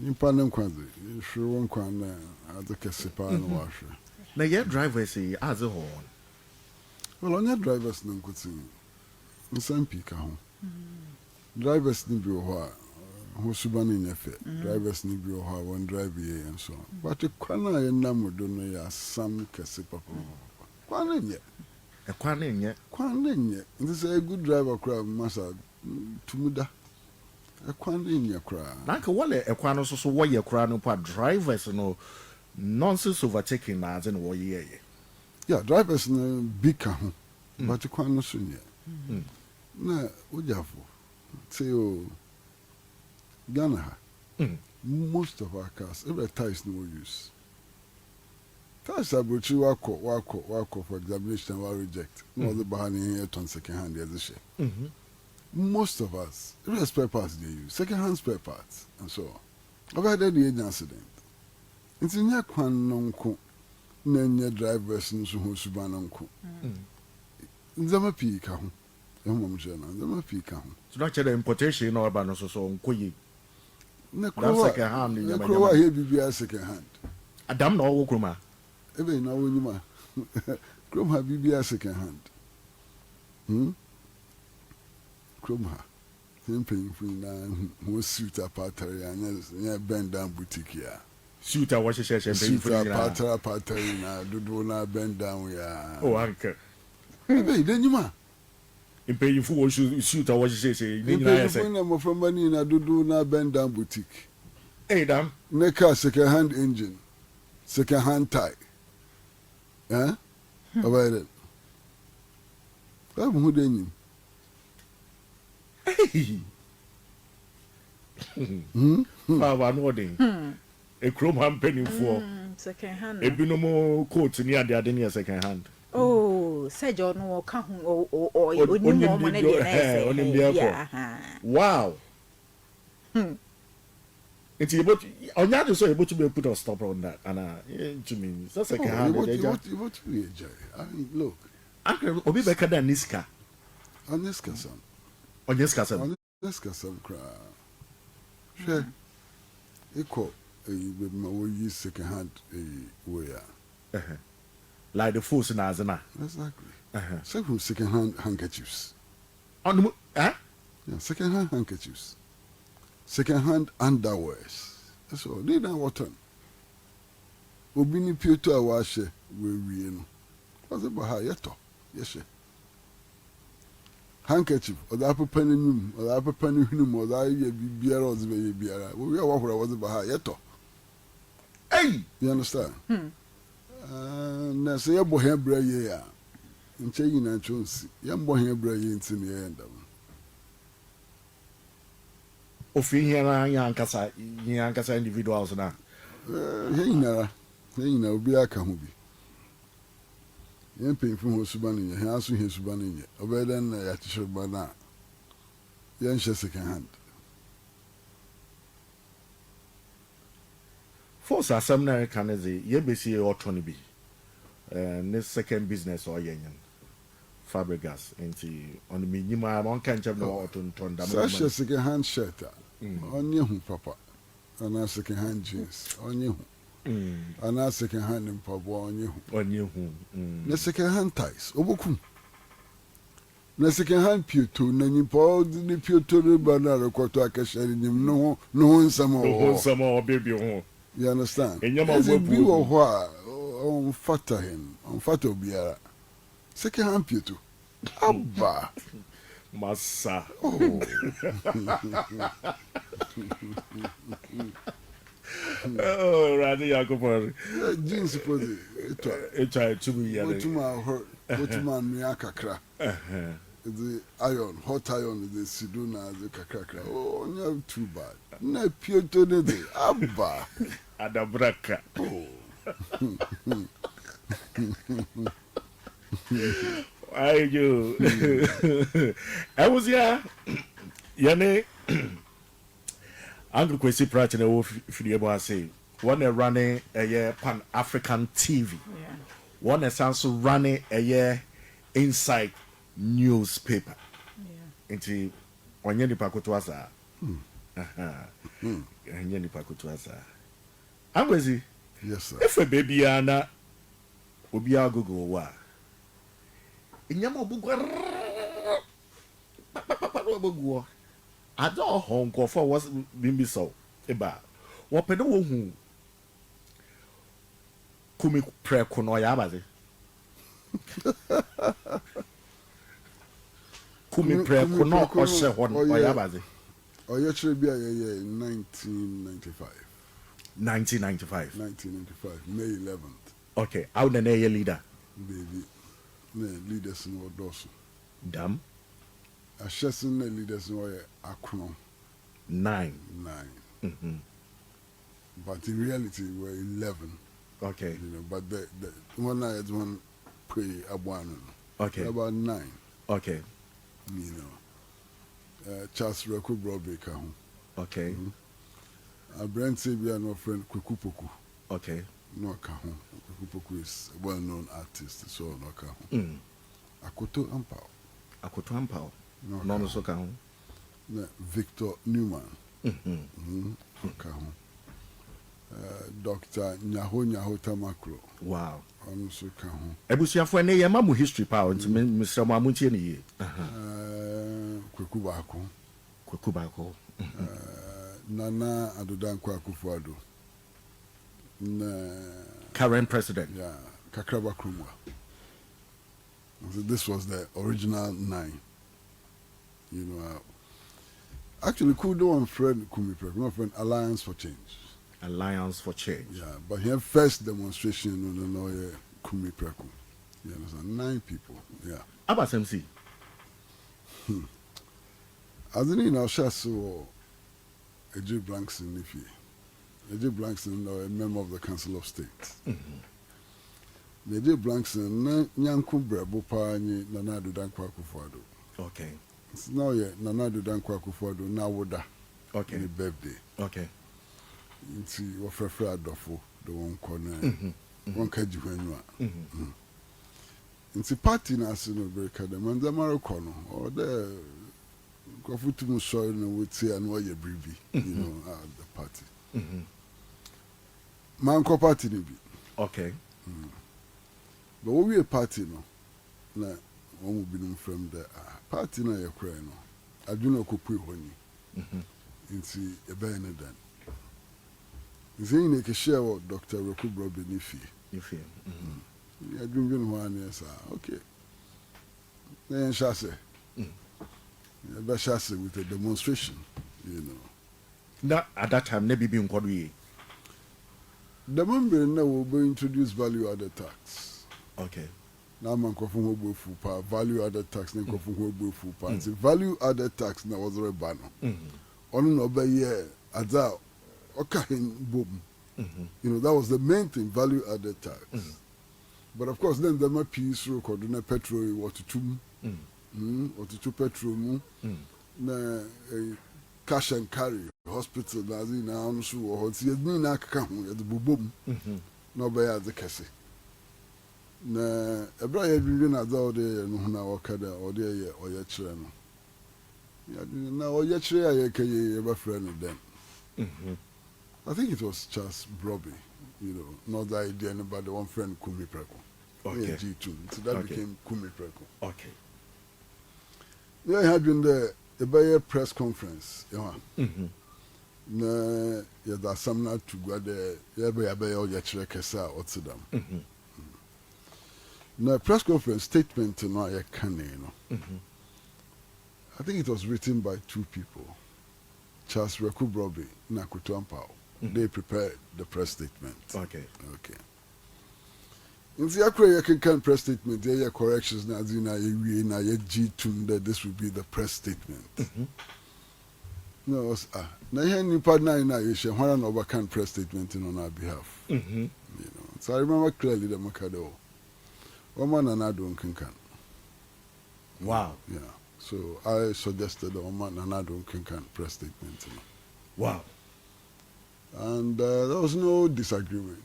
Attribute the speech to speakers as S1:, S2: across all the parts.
S1: Nipanem kwanze. Sure one kwan the kesipa no washe.
S2: Na ye drivers say as a whole.
S1: Well, on your drivers no kutin. Nsan pika ho. Drivers ni bi ho ho suba ni nyefe. Drivers ni bi ho one drive here and so on. But the kwana ye nam do no ya sam kesipa papa. Kwana nye.
S2: E kwana nye.
S1: Kwana nye. This is a good driver crowd masa tumuda. E kwana nye crowd.
S2: Like wale e kwana so wo ye crowd no pa drivers no nonsense overtaking na as in wo ye.
S1: Yeah, drivers no big ho. But the kwana so nye. Na ujafo. Say Ghana. Most of our cars, every ties no use. Ties are but you walk for examination or reject. No the behind here on second hand the share. Most of us, every spare parts they use, second hand spare parts and so on. I've had the accident. It's in your kwan nonko. Nanya drivers no so suba nonko. Nzama pika ho. So
S2: not the importation or ban so nkoyi.
S1: Na second hand ni nyama. Krowa here bibia second hand.
S2: Adam na wo kroma.
S1: Ebe na wo nyima. Kroma bibia second hand. Kroma. Simply na mo suit apatari anya bend down boutique ya.
S2: Suit a wash sheshe
S1: suit apatari na dudu na bend down ya.
S2: Oh uncle.
S1: Ebe de nyima.
S2: Impaying for shoot a wash say
S1: na from money na dudu na bend down boutique.
S2: Hey damn.
S1: Neka second hand engine. Second hand tie. Eh? About it. Who then
S2: Hey. Papa nodding. A chrome hand penny for
S3: second hand.
S2: A binomo coat near the other second hand.
S3: Oh, said you no come or you more money.
S2: Wow. It's able to, on that is able to be put a stop on that. And to me, that's second hand.
S1: What we enjoy? I mean, look.
S2: Uncle, Obi better than Niska.
S1: On Niska, son.
S2: On Niska, son.
S1: On Niska, son, cry. Sure. Equal, with my use second hand, way.
S2: Like the force in Azana.
S1: Exactly. Several second hand handkerchiefs.
S2: On the
S1: yeah, second hand handkerchiefs. Second hand underwears. That's all. They don't want to. Obini Pioto Awashe, we know. What's about how yeto? Yes, handkerchief, or the upper penny, or the upper penny, or the beer or the beer. We are what was about how yeto. Hey! You understand? Na say your boy here bra ye a nche yi na chonsi your boy here bra ye ntimi ye ndam
S2: ofi here na yankasa individuals na
S1: he na obi aka ho bi yen penfu ho suba ne he aso he suba ne obeden na ya tisho ba na yen she second hand
S2: force asem na kan ze ye besi otoni bi this second business or yen Fabregas into on the minimum one can have no auton da
S1: such a second hand shirt on you papa and a second hand jeans on you and a second hand in papa on you the second hand ties obokum na second hand pieto na nipa the pieto re banana kwato akashare nim no nsamo
S2: baby ho.
S1: You understand?
S2: And you're
S1: be on fata him, on fata biara. Second hand pieto. Abba.
S2: Massa.
S1: Oh.
S2: Oh, rather, Jacob.
S1: Jeans for
S2: it to be
S1: what to my hurt, what to my miakakra. The iron, hot iron, the siduna, the kakakra. Oh, no, too bad. No, pieto de Abba.
S2: Adabraka.
S1: Oh.
S2: I do. I was here. Yane. Uncle Kwesi Pratt Jnr. Filiebo say one running a year Pan African TV.
S3: Yeah.
S2: One is also running a year inside newspaper.
S3: Yeah.
S2: Into Onyeni Pakotuasa. Enye nipa kutu asa. Amwezi.
S1: Yes, sir.
S2: If a baby ana obi agogo wa. Inyama obugwa. Obugwa. Ada honko for was bimbi so. Eba. Wo pede wo hu. Kumi preko no ya baze. Kumi preko no ose hon o ya baze.
S1: Oye chere bia ye 1995.
S2: 1995.
S1: 1995, May 11th.
S2: Okay, how the na leader?
S1: Baby, ne leaders no doso.
S2: Dam.
S1: A shesin ne leaders no akrono
S2: 9.
S1: 9. But in reality we're 11.
S2: Okay.
S1: You know, but the one night one pray abwan.
S2: Okay.
S1: About 9.
S2: Okay.
S1: You know. Charles Reku Broadbaker.
S2: Okay.
S1: A brand Sabia no friend Kukupoku.
S2: Okay.
S1: No Kahon. Kukupoku is a well known artist, so no Kahon. Akoto Ampao.
S2: Akoto Ampao.
S1: No
S2: so Kahon.
S1: Victor Newman. Kahon. Dr. Nyaho Tamaklo.
S2: Wow.
S1: Also Kahon.
S2: Ebusiafo ne yema mu history pa o nti Mr. Mamuntie ne ye. Kwekubako.
S1: Nana Adodankwa Akufo-Addo.
S2: Current president.
S1: Yeah, Kakraba Krumwa. So this was the original 9. You know, actually, Kudo and friend Kumi Prek, my friend Alliance for Change.
S2: Alliance for Change.
S1: Yeah, but here first demonstration no Kumi Prek. You understand? 9 people. Yeah.
S2: About MC.
S1: As in now, so AJ Blankson, if you AJ Blankson, a member of the Council of State. AJ Blankson, Nyanku Brebo Pani, Nana Adodankwa Akufo-Addo.
S2: Okay.
S1: It's now Nana Adodankwa Akufo-Addo now woda.
S2: Okay.
S1: The birthday.
S2: Okay.
S1: It's what Frefra Adofo, the one corner. One Kajuanua. It's a party na no breaker, the Mandamaro Kono, or the Kofutum soil and would say and why you breathe, you know, at the party. Manko party, nibi.
S2: Okay.
S1: But when we a party, no, na one will be known from the party na your cry, no. I do not cook when you. It's a banner then. It's in a share of Dr. Rekubro Benifi.
S2: You feel?
S1: I drinking one, yes, okay. Then Chasse. Chasse with a demonstration, you know.
S2: Now, at that time, maybe being called we.
S1: The member now will be introduced value added tax.
S2: Okay.
S1: Now, man, coffin will full power, value added tax, then coffin will be full power. The value added tax now was a banner. On no by year, Adao, okay, boom. You know, that was the main thing, value added tax. But of course, then the my piece record na petrol water to water to petrol na cash and carry hospital na zi na anso wo ho ti ni na aka ho ya de bobom na oba ya de kese na ebra ya bi na za de no na wakada o de ye o ye kire no ya na o ye kire ya ke ye ba friend then I think it was Charles Brobby, you know, not the idea anybody, one friend Kumi Preko.
S2: Okay.
S1: G2. So that became Kumi Preko.
S2: Okay.
S1: Yeah, I had been there, a press conference. Yeah. Na, yeah, that's some not to go there. Yeah, by all your Kesa or Sidam. Na, press conference statement to know your cannon. I think it was written by 2 people, Charles Reku Brobby, Nakutu Ampao. They prepared the press statement.
S2: Okay.
S1: Okay. In the Akra can press statement, there are corrections now. Na G2 that this will be the press statement. No, now here in partner na you share one over can press statement on our behalf. You know, so I remember clearly the Makado. Oman and I don't can.
S2: Wow.
S1: Yeah. So I suggested the Oman and I don't can press statement. You know.
S2: Wow.
S1: And there was no disagreement.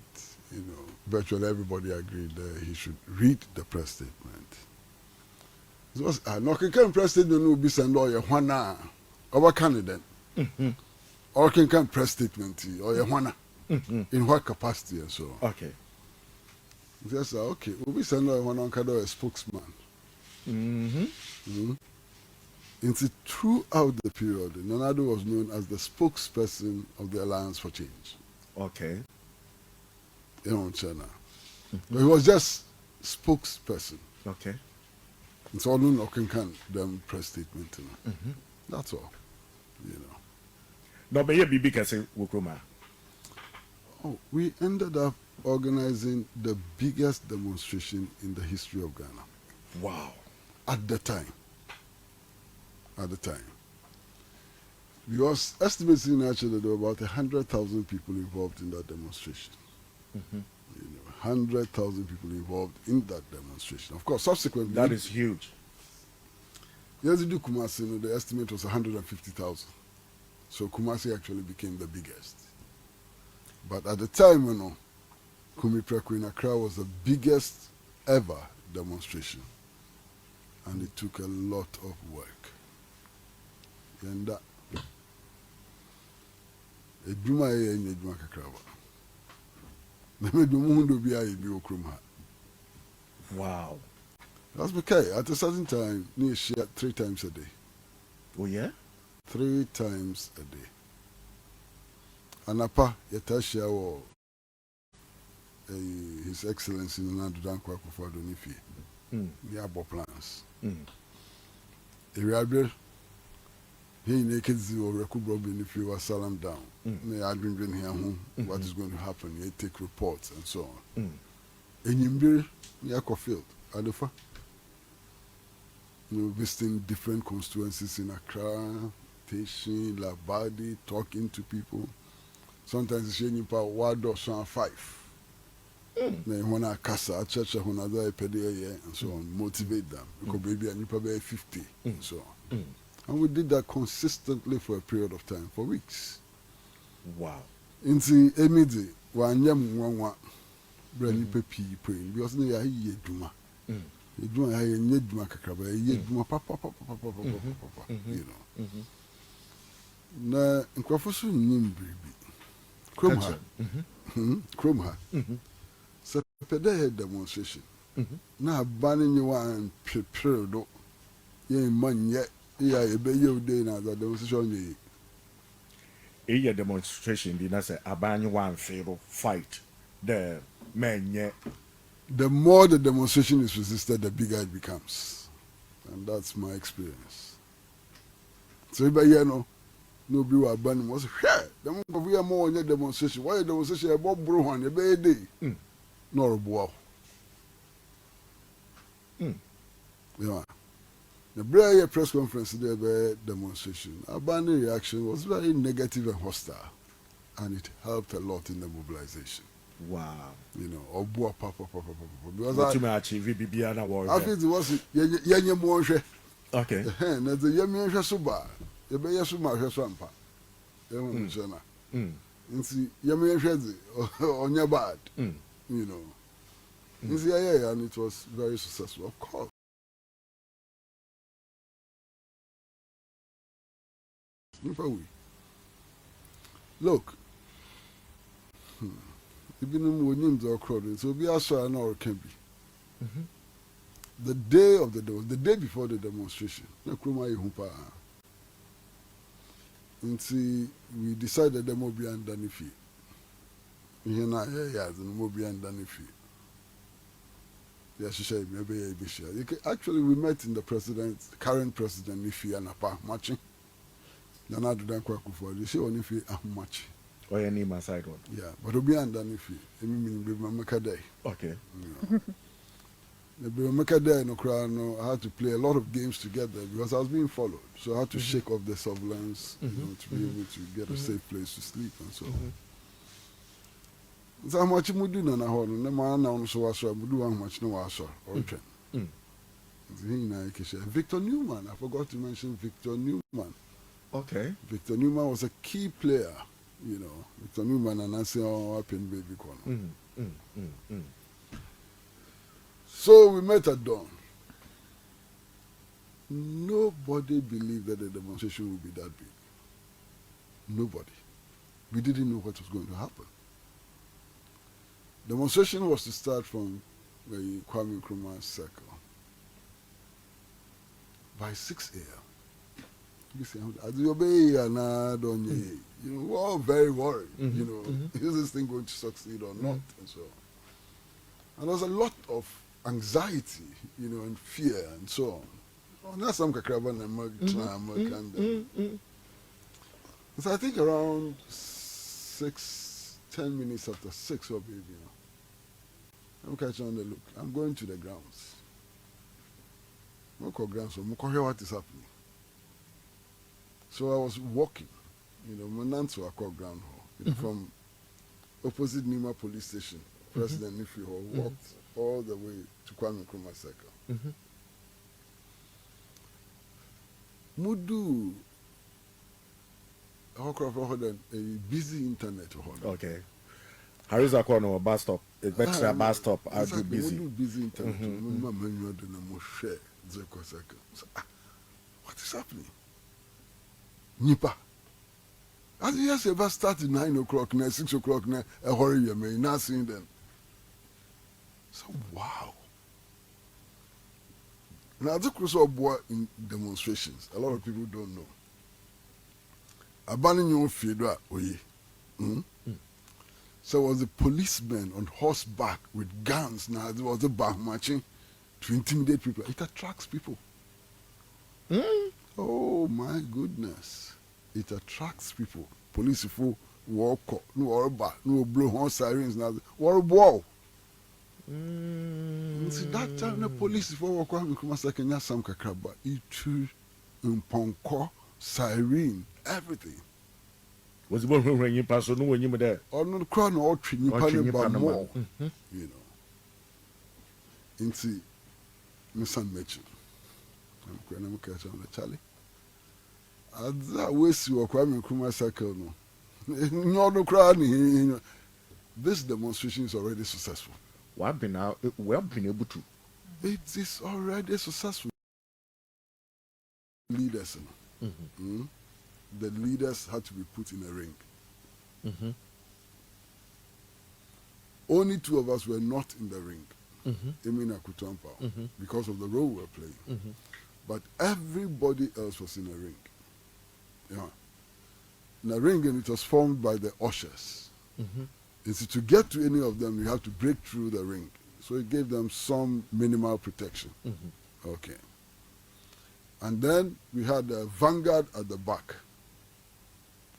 S1: You know, virtually everybody agreed that he should read the press statement. It was no can press statement will be sent lawyer one over candidate. or can press statement or in what capacity and so on.
S2: Okay.
S1: Just okay, we send one on a spokesman. Throughout the period, Nana Addo was known as the spokesperson of the Alliance for Change.
S2: Okay.
S1: In China. But he was just spokesperson.
S2: Okay.
S1: And so no can them press statement. That's all.
S2: No, but yeah, Bibi can say Wukruma.
S1: Oh, we ended up organizing the biggest demonstration in the history of Ghana.
S2: Wow.
S1: At the time. Because estimating actually there were about 100,000 people involved in that demonstration. 100,000 people involved in that demonstration. Of course, subsequently...
S2: That is huge.
S1: Yes, you do Kumasi, the estimate was 150,000. So Kumasi actually became the biggest. But at the time, Kwesi Pratt Jnr. in Accra was the biggest ever demonstration. And it took a lot of work. And that...
S2: Wow.
S1: That's okay. At a certain time, we share 3 times a day.
S2: Oh, yeah?
S1: 3 times a day. And apa, Yatasha or His Excellency Nana Addo Dankwa Nifi. We have plans. He naked or Rekubrobi if you were salam down. May I bring here home what is going to happen. You take reports and so on. And you be field. Adefa. Visiting different constituencies in Accra, Teshin, Labadi, talking to people. Sometimes it's showing you ward or 5. Then when I casa, church when I and so on, motivate them. Because baby and you probably 50 and so on. And we did that consistently for a period of time, for weeks.
S2: Wow.
S1: Into Emidi, one young brand new peppy praying because they are here. You do a need Macacaba, papa, you know. Na Nkwafosu Nim baby. Kromha. So, pede demonstration. Now, banning you one prepared. Ye man yet. Yeah, a baby day now that demonstration.
S2: A demonstration did not say Abani one fatal fight. The men yet.
S1: The more the demonstration is resisted, the bigger it becomes. And that's my experience. So, if nobody will ban was here. The more we are more on the demonstration. Why the demonstration about Bruhan, a baby? Nor a boy. Yeah. The Bray press conference, the demonstration, our banning reaction was very negative and hostile, and it helped a lot in the mobilization.
S2: Wow.
S1: Or boa papa. Because
S2: I
S1: think it was Yanya Monshe.
S2: Okay.
S1: And the Yamian Suba, the Bayasuma Swampa. And see Yamian on your bad, and it was very successful, of course. Look, even when names are crowded, so we are sure an hour can be. The day of the day before the demonstration, and see, we decided the Mobi and Danifi. The Mobi and Danifi. Actually, we met in the current president, Nifi and Apa, matching. Nana Addo Dankwa for you see only if how much.
S2: Or your name aside one.
S1: Yeah, but we are done if you mean make day.
S2: Okay.
S1: The make day no cry no. I had to play a lot of games together because I was being followed, so I had to shake off the surveillance, to be able to get a safe place to sleep and so on. So how much you do na ho no man na so waso do how much no waso or twen. Victor Newman, I forgot to mention Victor Newman.
S2: Okay.
S1: Victor Newman was a key player, Victor Newman and Nancy Open Baby Corner. So we met at dawn. Nobody believed that the demonstration would be that big. Nobody. We didn't know what was going to happen. Demonstration was to start from the Kwame Nkrumah circle by 6 a.m. You see, we're all very worried. Is this thing going to succeed or not, and so on. And there was a lot of anxiety, and fear, and so on. That's some kakraba na so I think around 10 minutes after 6 or maybe, I'm catching on the look. I'm going to the grounds. Grounds, so what is happening. So I was walking, Manantu Akko ground hall, from opposite Nima police station, President Nifi Hall, walked all the way to Kwame Nkrumah Circle. Mudu, a busy internet.
S2: Okay. Harry's a bus stop. It's better bus stop. I'll be busy.
S1: Busy internet. What is happening? Nipa. As you say, about starting 9 o'clock now, 6 o'clock now, a hurry you may not seeing them. So wow. Now the cross of war in demonstrations, a lot of people don't know. Abandoning your field, so was a policeman on horseback with guns. Now there was a back marching to intimidate people. It attracts people. Oh my goodness. It attracts people. Police people walk, no blow horn sirens now. War wow. See that time the police people walk around because Kenya some kakraba. Itu, umponko, siren, everything.
S2: Was the one when you pass on when you were there?
S1: Or no crown or tree, more. Into Miss Mitchell. I'm going to catch on the Charlie. I wish you were Kwame Nkrumah circle. No crowd. This demonstration is already successful.
S2: We have been able to.
S1: It is already successful. Leaders. The leaders had to be put in a ring. Only 2 of us were not in the ring. Emina Kutuampa, because of the role we were playing. But everybody else was in a ring. In a ring, and it was formed by the ushers. And so to get to any of them, you have to break through the ring. So it gave them some minimal protection. Okay. And then we had a vanguard at the back.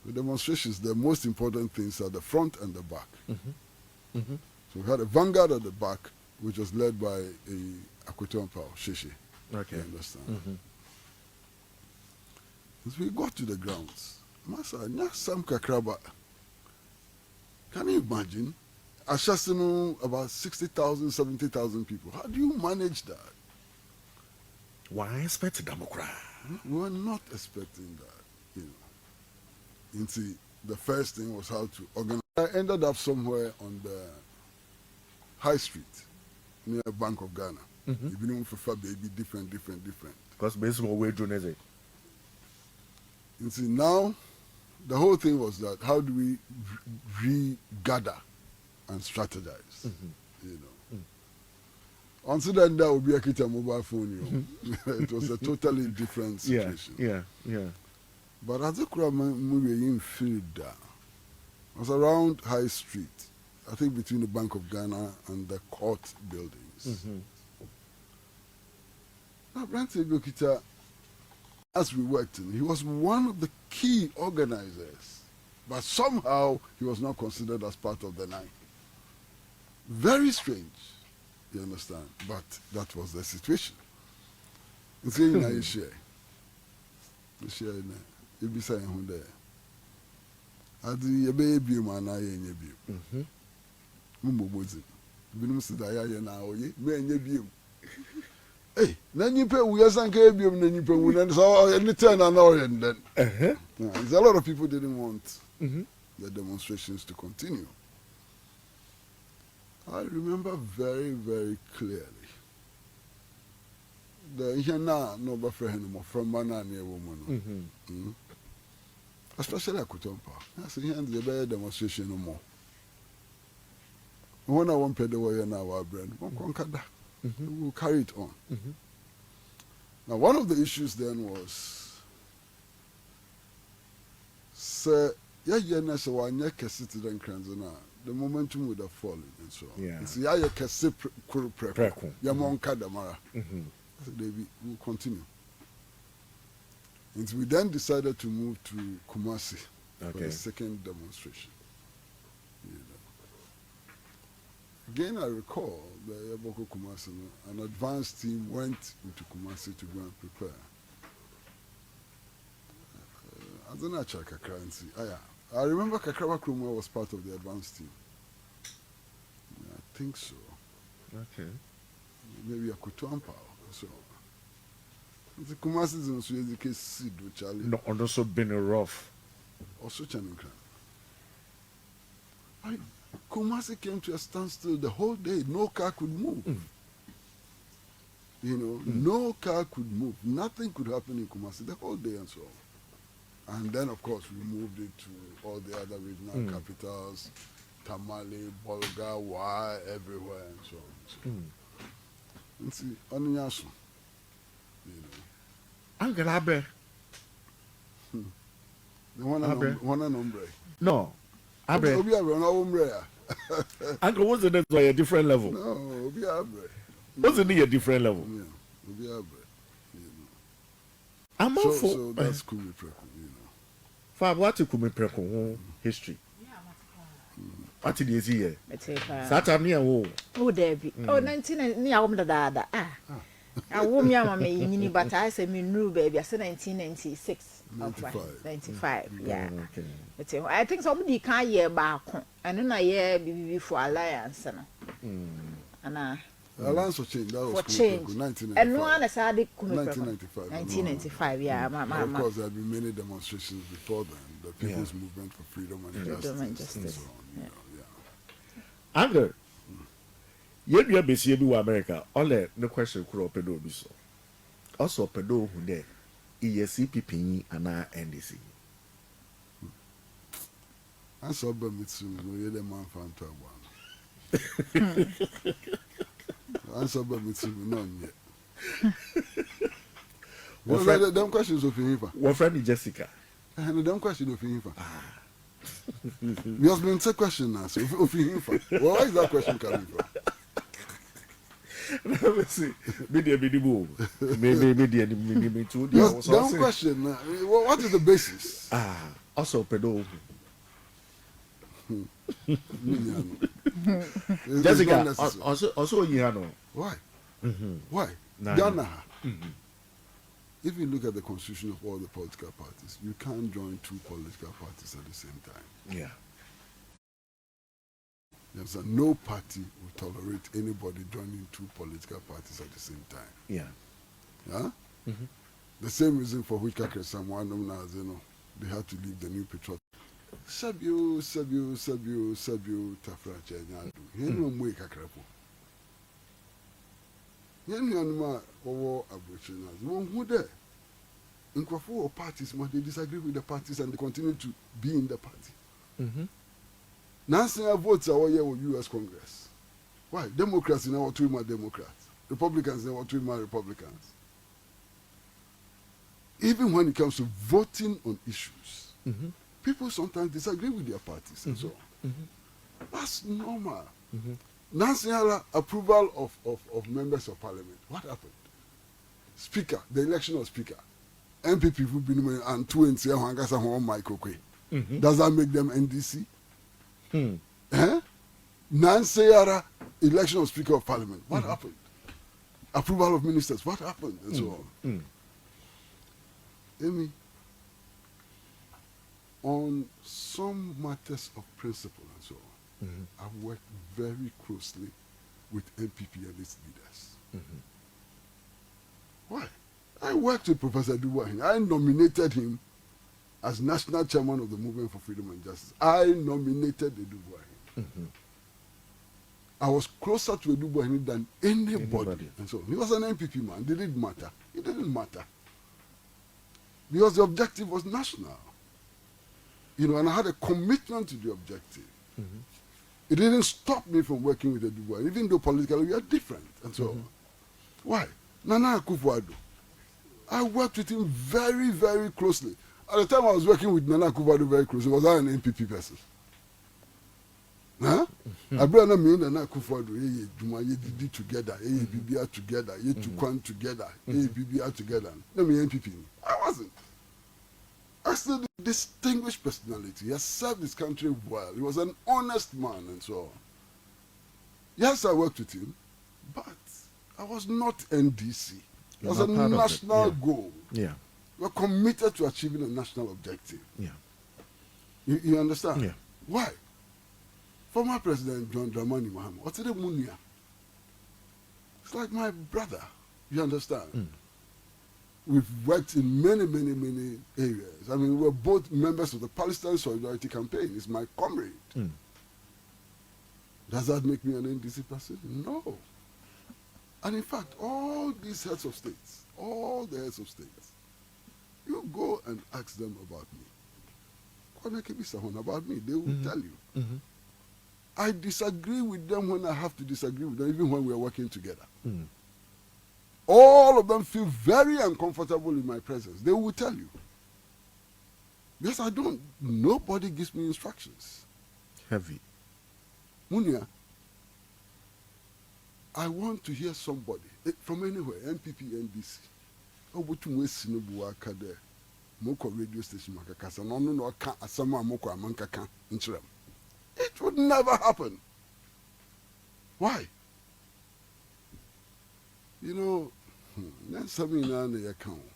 S1: The demonstrations, the most important things are the front and the back. So we had a vanguard at the back, which was led by a Akwetuampa, Sheshe.
S2: Okay.
S1: You understand? As we got to the grounds, Masa, Nyasam Kakraba, can you imagine? Ashasinu, about 60,000, 70,000 people. How do you manage that?
S2: Why expect Democrat?
S1: We were not expecting that, And see, the first thing was how to organize. I ended up somewhere on the High Street, near Bank of Ghana. You've been for baby, different.
S2: Because basically, we're doing it.
S1: You see, now, the whole thing was that how do we regather and strategize, Until then, that would be a kit mobile phone, It was a totally different situation.
S2: Yeah.
S1: But as a crowd movie in field, it was around High Street, I think between the Bank of Ghana and the court buildings. Now, Branty Gokita, as we worked in, he was one of the key organizers, but somehow he was not considered as part of the 9. Very strange, you understand? But that was the situation. And so you share. You be saying who there. I do your baby, man, I ain't your baby. Mumbozi. Binum said, I am now, me and your baby. Hey, then you pay, we are some cabium, then you pay, and so any turn an hour and then. There's a lot of people didn't want the demonstrations to continue. I remember very, very clearly. The Hena no buffer anymore from Banana woman. especially at Kutompa. I said, here the better demonstration no more. When I want to pay the way now, our brand, we will carry it on. Now, one of the issues then was, sir, the momentum would have fallen and so on.
S2: Yeah.
S1: It's ya kese preko. Yamonka damara. So we will continue. And we then decided to move to Kumasi for the second demonstration. You know. Again, I recall the Yaboko Kumasi, an advanced team went into Kumasi to go and prepare. I don't know Kakra and see. I remember Kakrawa Krumah was part of the advanced team. Yeah, I think so.
S2: Okay.
S1: Maybe Akutuampa or so. The Kumasi is also the case, Charlie.
S2: No, and also been rough.
S1: Also, Channing. Kumasi came to a standstill the whole day. No car could move. You know, no car could move. Nothing could happen in Kumasi the whole day and so on. And then, of course, we moved it to all the other regional capitals, Tamale, Bolga, Wa, everywhere, and so on. And see, Onyasu, you know.
S2: Uncle Abe.
S1: The one and ombre.
S2: No. Abe.
S1: Obi Abe, no ombre.
S2: Uncle, wasn't it a different level?
S1: No, Obi Abe.
S2: Wasn't it a different level?
S1: Yeah, Obi Abe. You know.
S2: I'm all for.
S1: So that's Kumi Preko, you know.
S2: Fab, what is Kumi Preko history? What is the year? Saturday,
S3: Oh, Debbie. Oh, 19 near home the dada. I won't yam me, but I say me new baby. I said 1996. 95. Yeah.
S2: Okay.
S3: I think somebody can't hear back. And then I hear before Alliance. And
S1: Alliance was changed. That was
S3: for change.
S1: 1995.
S3: And no one has had
S1: 1995.
S3: 1995, yeah.
S1: Of course, there have been many demonstrations before then. The People's Movement for Freedom and Justice. And so on, you know,
S2: Anger. Yet you are busy in America. All the question could pedo be so. Also, pedo who there. ESCPP and NDC.
S1: I saw Bemitsu, no, the man found one. I saw Bemitsu, none yet. Well, them questions of him.
S2: What friend Jessica?
S1: And the dumb question of him. We have been a question now, so of him. Well, where is that question coming from?
S2: Let me see. Maybe too.
S1: Dumb question. What is the basis?
S2: Also pedo. Jessica, also you know.
S1: Why? Why? Ghana. If you look at the constitution of all the political parties, you can't join two political parties at the same time.
S2: Yeah.
S1: Yes, no party will tolerate anybody joining two political parties at the same time.
S2: Yeah.
S1: Yeah? The same reason for which someone known as, you know, they had to leave the New Patriot. Sabio, Tafra Jnr. Here no more Kakrapo. Here no more over Aboriginals. Who there? In Kwafu parties, they disagree with the parties and they continue to be in the party. Nancy votes are here with U.S. Congress. Why? Democrats in our two Democrats. Republicans in our two Republicans. Even when it comes to voting on issues, people sometimes disagree with their parties and so on. That's normal. Nancy approval of members of parliament. What happened? Speaker, the election of speaker. MPP will be and two and say, does that make them NDC? Nancy election of speaker of parliament. What happened? Approval of ministers. What happened? And so on. Amy, on some matters of principle and so on, I've worked very closely with MPP and its leaders. Why? I worked with Professor Dubois. I nominated him as national chairman of the Movement for Freedom and Justice. I nominated the Dubois. I was closer to Dubois than anybody. And so he was an MPP man. It didn't matter. It didn't matter. Because the objective was national. and I had a commitment to the objective. It didn't stop me from working with the Dubois, even though politically we are different and so on. Why? Nana Akufo-Addo. I worked with him very, very closely. At the time I was working with Nana Akufo-Addo very closely, was I an NPP person? Huh? I brought me and Nana Akufo-Addo, ye did together, ye BBR together, ye Tukwan together, ye BBR together. No, me NPP. I wasn't. I still a distinguished personality. He has served his country well. He was an honest man and so on. Yes, I worked with him, but I was not NDC. It was a national goal.
S2: Yeah.
S1: We're committed to achieving a national objective.
S2: Yeah.
S1: You understand?
S2: Yeah.
S1: Why? Former President John Dramani Mahama, what's it Munia? It's like my brother. You understand? We've worked in many, many, many areas. I mean, we're both members of the Palestine Solidarity Campaign. He's my comrade. Does that make me an NDC person? No. And in fact, all these heads of states, all the heads of states, you go and ask them about me. About me, they will tell you. I disagree with them when I have to disagree with them, even when we are working together. All of them feel very uncomfortable in my presence. They will tell you. Because nobody gives me instructions.
S2: Heavy.
S1: Munia, I want to hear somebody from anywhere, MPP, NDC. Oh, but you waste no buaka there. Moko radio station makakasa. No, asama moko amankaka inchram. It would never happen. Why? You know, that's something on the account.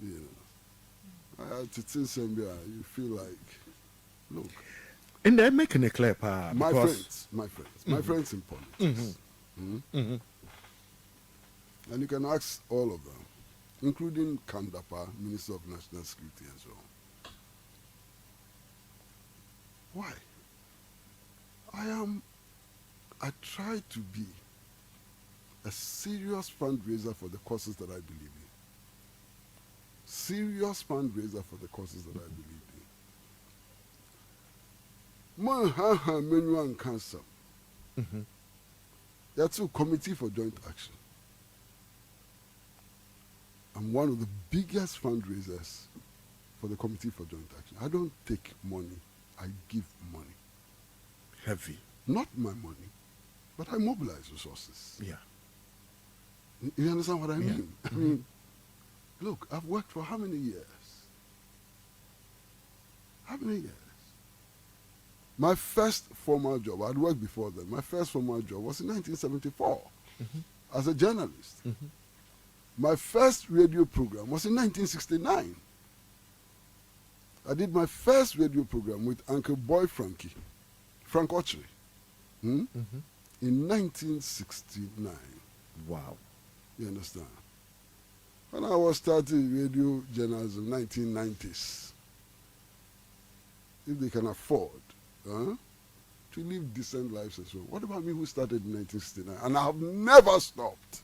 S1: You know, I had to tell somebody, you feel like, look.
S2: And they're making it clear,
S1: my friends in politics. And you can ask all of them, including Kandapa, Minister of National Security and so on. Why? I try to be a serious fundraiser for the causes that I believe in. Serious fundraiser for the causes that I believe in. Menu and cancer. That's a committee for joint action. I'm one of the biggest fundraisers for the committee for joint action. I don't take money, I give money.
S2: Heavy.
S1: Not my money, but I mobilize resources.
S2: Yeah.
S1: You understand what I mean? I mean, look, I've worked for how many years? How many years? My first formal job, I'd worked before then, my first formal job was in 1974 as a journalist. My first radio program was in 1969. I did my first radio program with Uncle Boy Frank Ochery, in 1969.
S2: Wow.
S1: You understand? When I was starting radio journalism, 1990s, if they can afford to live decent lives as well. What about me who started in 1969? And I have never stopped.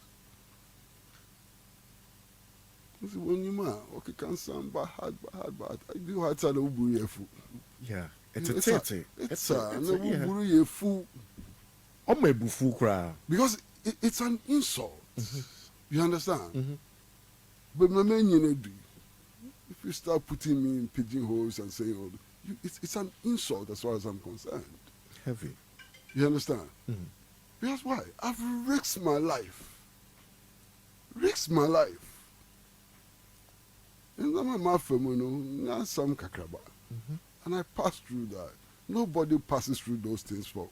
S1: When you man, okay, can sound bad. I do hard to know.
S2: Yeah, it's a tete.
S1: It's a fool. Because it's an insult. You understand? But my man, if you start putting me in pigeonholes and saying all it's an insult as far as I'm concerned.
S2: Heavy.
S1: You understand? Because why? I've risked my life. Risked my life. And I passed through that. Nobody passes through those things for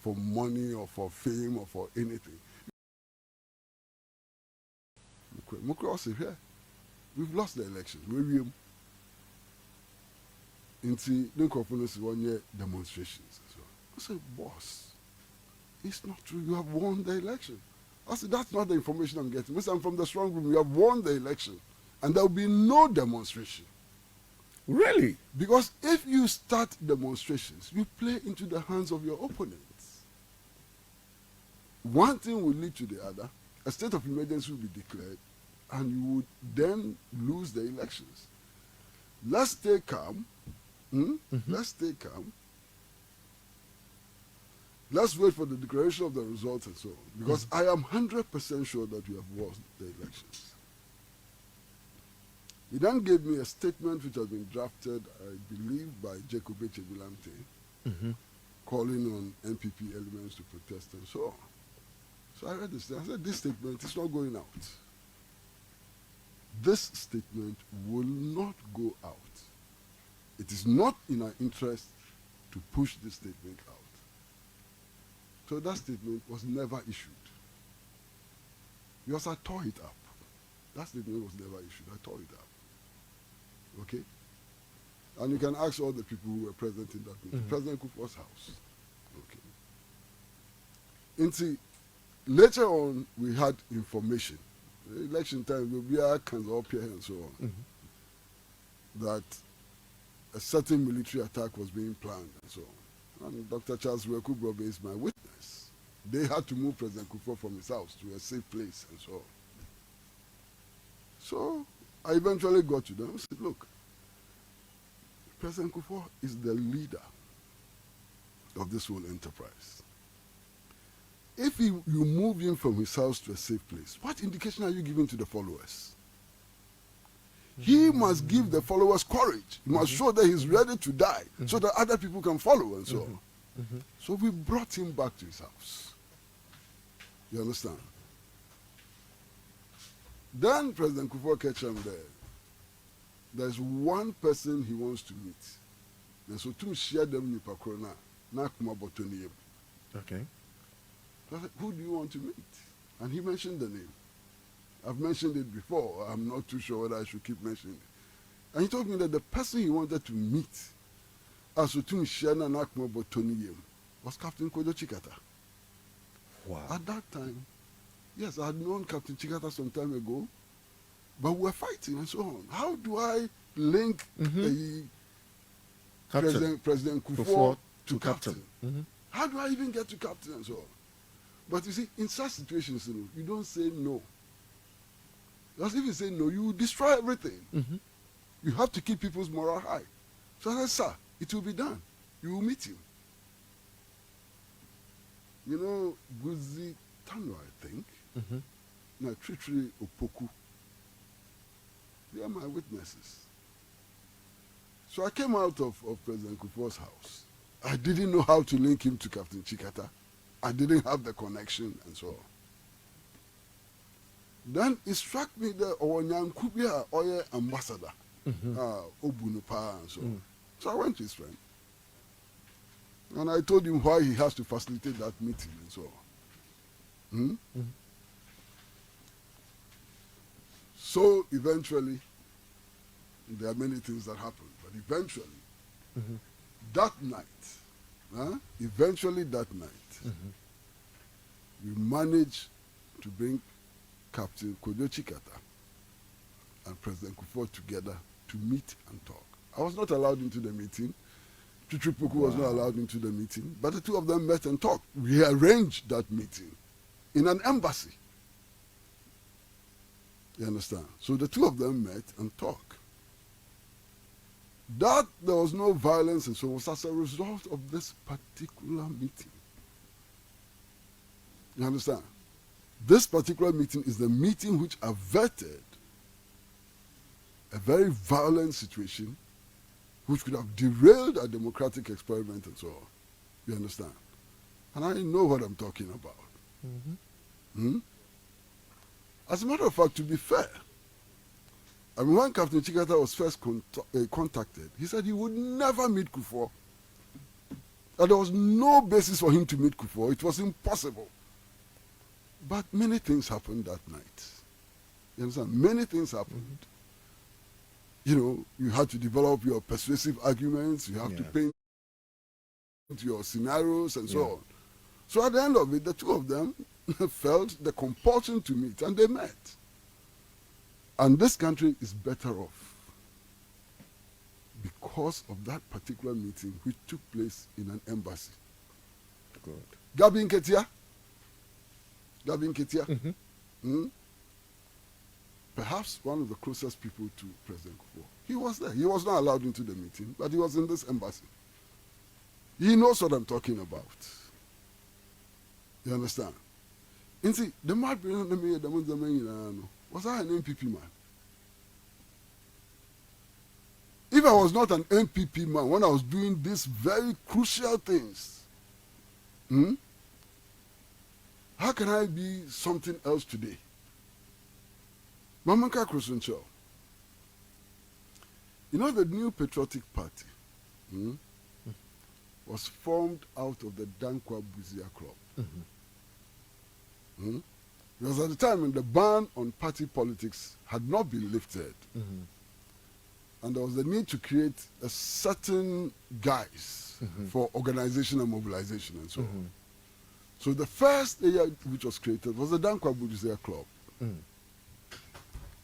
S1: money or for fame or for anything. We've lost the elections. Into the conference 1 year demonstrations as well. I said, boss, it's not true. You have won the election. I said, that's not the information I'm getting. Listen, I'm from the strong room. You have won the election. And there will be no demonstration.
S2: Really?
S1: Because if you start demonstrations, you play into the hands of your opponents. One thing will lead to the other. A state of emergency will be declared, and you would then lose the elections. Let's stay calm. Let's stay calm. Let's wait for the declaration of the results and so on. Because I am 100% sure that we have won the elections. He then gave me a statement which has been drafted, I believe, by Jacob Galamsey, calling on NPP elements to protest and so on. So I read this thing. I said, this statement is not going out. This statement will not go out. It is not in our interest to push this statement out. So that statement was never issued. Because I tore it up. That statement was never issued. I tore it up. Okay? And you can ask all the people who were present in that meeting. President Kufuor's house. Okay. And see, later on, we had information. Election time, there will be a cancer up here and so on. That a certain military attack was being planned and so on. And Dr. Charles Rekubrobe is my witness. They had to move President Kufuor from his house to a safe place and so on. So I eventually got to them and said, look, President Kufuor is the leader of this whole enterprise. If you move him from his house to a safe place, what indication are you giving to the followers? He must give the followers courage. He must show that he's ready to die so that other people can follow and so on. So we brought him back to his house. You understand? Then President Kufuor Ketchum there's one person he wants to meet. And so to share them in Pakrona,
S2: Okay.
S1: So I said, who do you want to meet? And he mentioned the name. I've mentioned it before. I'm not too sure whether I should keep mentioning it. And he told me that the person he wanted to meet was Captain Kojo Chikata.
S2: Wow.
S1: At that time, yes, I had known Captain Chikata some time ago, but we were fighting and so on. How do I link President Kufuor to Captain? How do I even get to Captain and so on? But you see, in such situations, you don't say no. Because if you say no, you will destroy everything. You have to keep people's morale high. So I said, sir, it will be done. You will meet him. You know, Guzi Tano, I think, na Tritri Opoku, they are my witnesses. So I came out of President Kufuor's house. I didn't know how to link him to Captain Chikata. I didn't have the connection and so on. Then it struck me that Owanyan could be an oil ambassador, Obunupa and so on. So I went to his friend. And I told him why he has to facilitate that meeting and so on. So eventually, there are many things that happened, but eventually, that night, we managed to bring Captain Kojo Chikata and President Kufuor together to meet and talk. I was not allowed into the meeting. Chichipuku was not allowed into the meeting, but the two of them met and talked. We arranged that meeting in an embassy. You understand? So the two of them met and talked. That there was no violence and so was as a result of this particular meeting. You understand? This particular meeting is the meeting which averted a very violent situation which could have derailed a democratic experiment and so on. You understand? And I know what I'm talking about. As a matter of fact, to be fair, I mean, when Captain Chikata was first contacted, he said he would never meet Kufuor. That there was no basis for him to meet Kufuor. It was impossible. But many things happened that night. You understand? Many things happened. You know, you had to develop your persuasive arguments. You have to paint your scenarios and so on. So at the end of it, the two of them felt the compulsion to meet, and they met. And this country is better off because of that particular meeting which took place in an embassy.
S2: Good.
S1: Gabi Nketia? perhaps one of the closest people to President Kufuor. He was there. He was not allowed into the meeting, but he was in this embassy. He knows what I'm talking about. You understand? And see, the man was I an MPP man? If I was not an MPP man when I was doing these very crucial things, how can I be something else today? Mamanka Krosuncho. You know, the new patriotic party was formed out of the Dankwa Buzia Club. Because at the time when the ban on party politics had not been lifted, and there was the need to create a certain guise for organization and mobilization and so on. So the first area which was created was the Dankwa Buzia Club.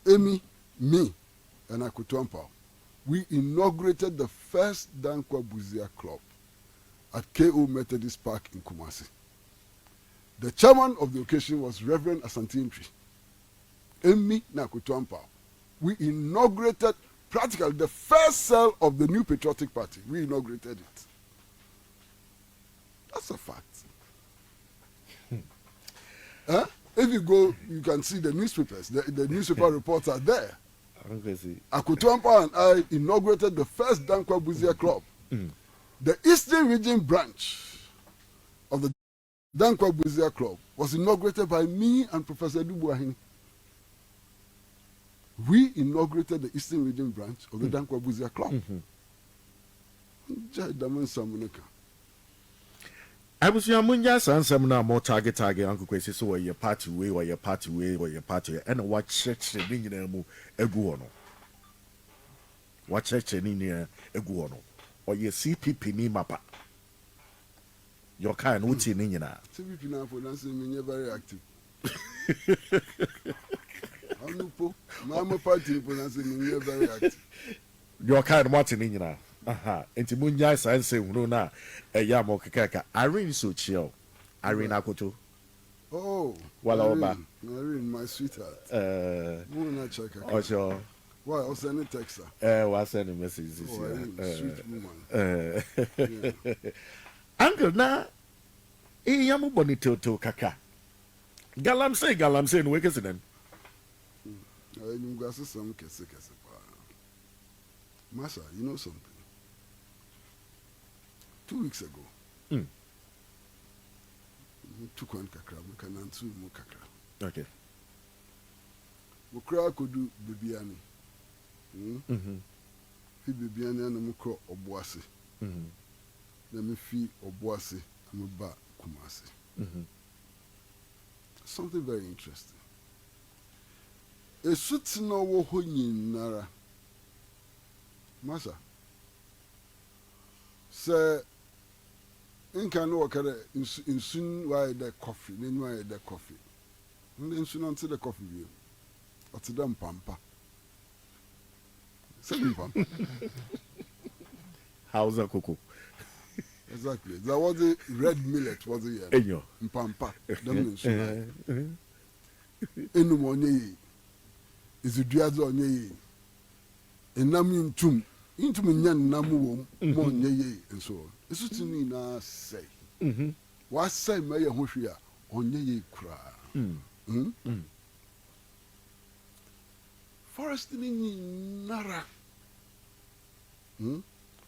S1: Amy, me, and Akutuampa, we inaugurated the first Dankwa Buzia Club at KO Methodist Park in Kumasi. The chairman of the occasion was Reverend Asante Ntwi. Amy Nakutuampa. We inaugurated practically the first cell of the new patriotic party. We inaugurated it. That's a fact. If you go, you can see the newspapers. The newspaper reports are there. Akutuampa and I inaugurated the first Dankwa Buzia Club. The Eastern Region branch of the Dankwa Buzia Club was inaugurated by me and Professor Dubuahini. We inaugurated the Eastern Region branch of the Dankwa Buzia Club.
S2: I was your Munya Sansam now more target Uncle Kwesi, so your party way or your party way or your party, and what church the Ninja Eguono. What church in Eguono, or your CPP ni mapa. Your kind, what's in Nina?
S1: CPP now for dancing, you're very active. Mama party for dancing, you're very active.
S2: Your kind, what's in Nina? Enti munya sanse hunu na eya mo kekeka Irene so chill Irene akoto wala oba
S1: Irene my sweetheart muna check
S2: ojo
S1: why I send a text
S2: wa send a message this
S1: sweet woman
S2: uncle na yamu bonito to kaka Galamsey no weke sinen
S1: you got some kese Masha, you know something? 2 weeks ago, took one kakra, we can answer more kakra.
S2: Okay.
S1: We could do Bibiani. Fi Bibiani and Mukro Obuasi. Let me fee Obuasi and Muba Kumasi. Something very interesting. A suit no wohonyi nara. Masha. Say, in can work in soon why the coffee, then why the coffee. And then soon until the coffee view. What's a damn pampa? Seven pampa.
S2: How's a cocoa?
S1: Exactly. That was the red millet, was it?
S2: Enyo.
S1: Pampa. Them soon. Enu monye. Is the diazo on ye. Enam tum. Into me nyan namu mon ye and so on. It's to me na say. What say may a hoshia on ye cry? Forest in Nara.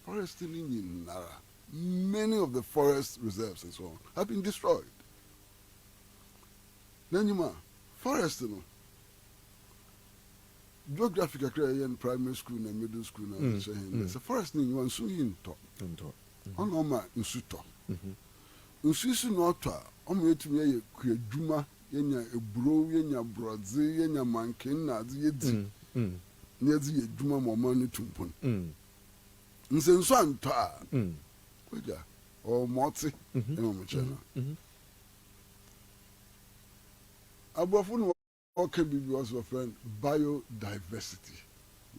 S1: Forest in Nara. Many of the forest reserves and so on have been destroyed. Then you ma forest no. Geographic in primary school and middle school and there's a forest in one so in top. On my insuto. Insusu no ta. On to me a juma yenya a bro yenya brazil yenya mankin na yedi. Nyezi a juma mo money tumpon. Nsenso anta. Koja or moti in channel. Abofun okay, because of a friend, biodiversity.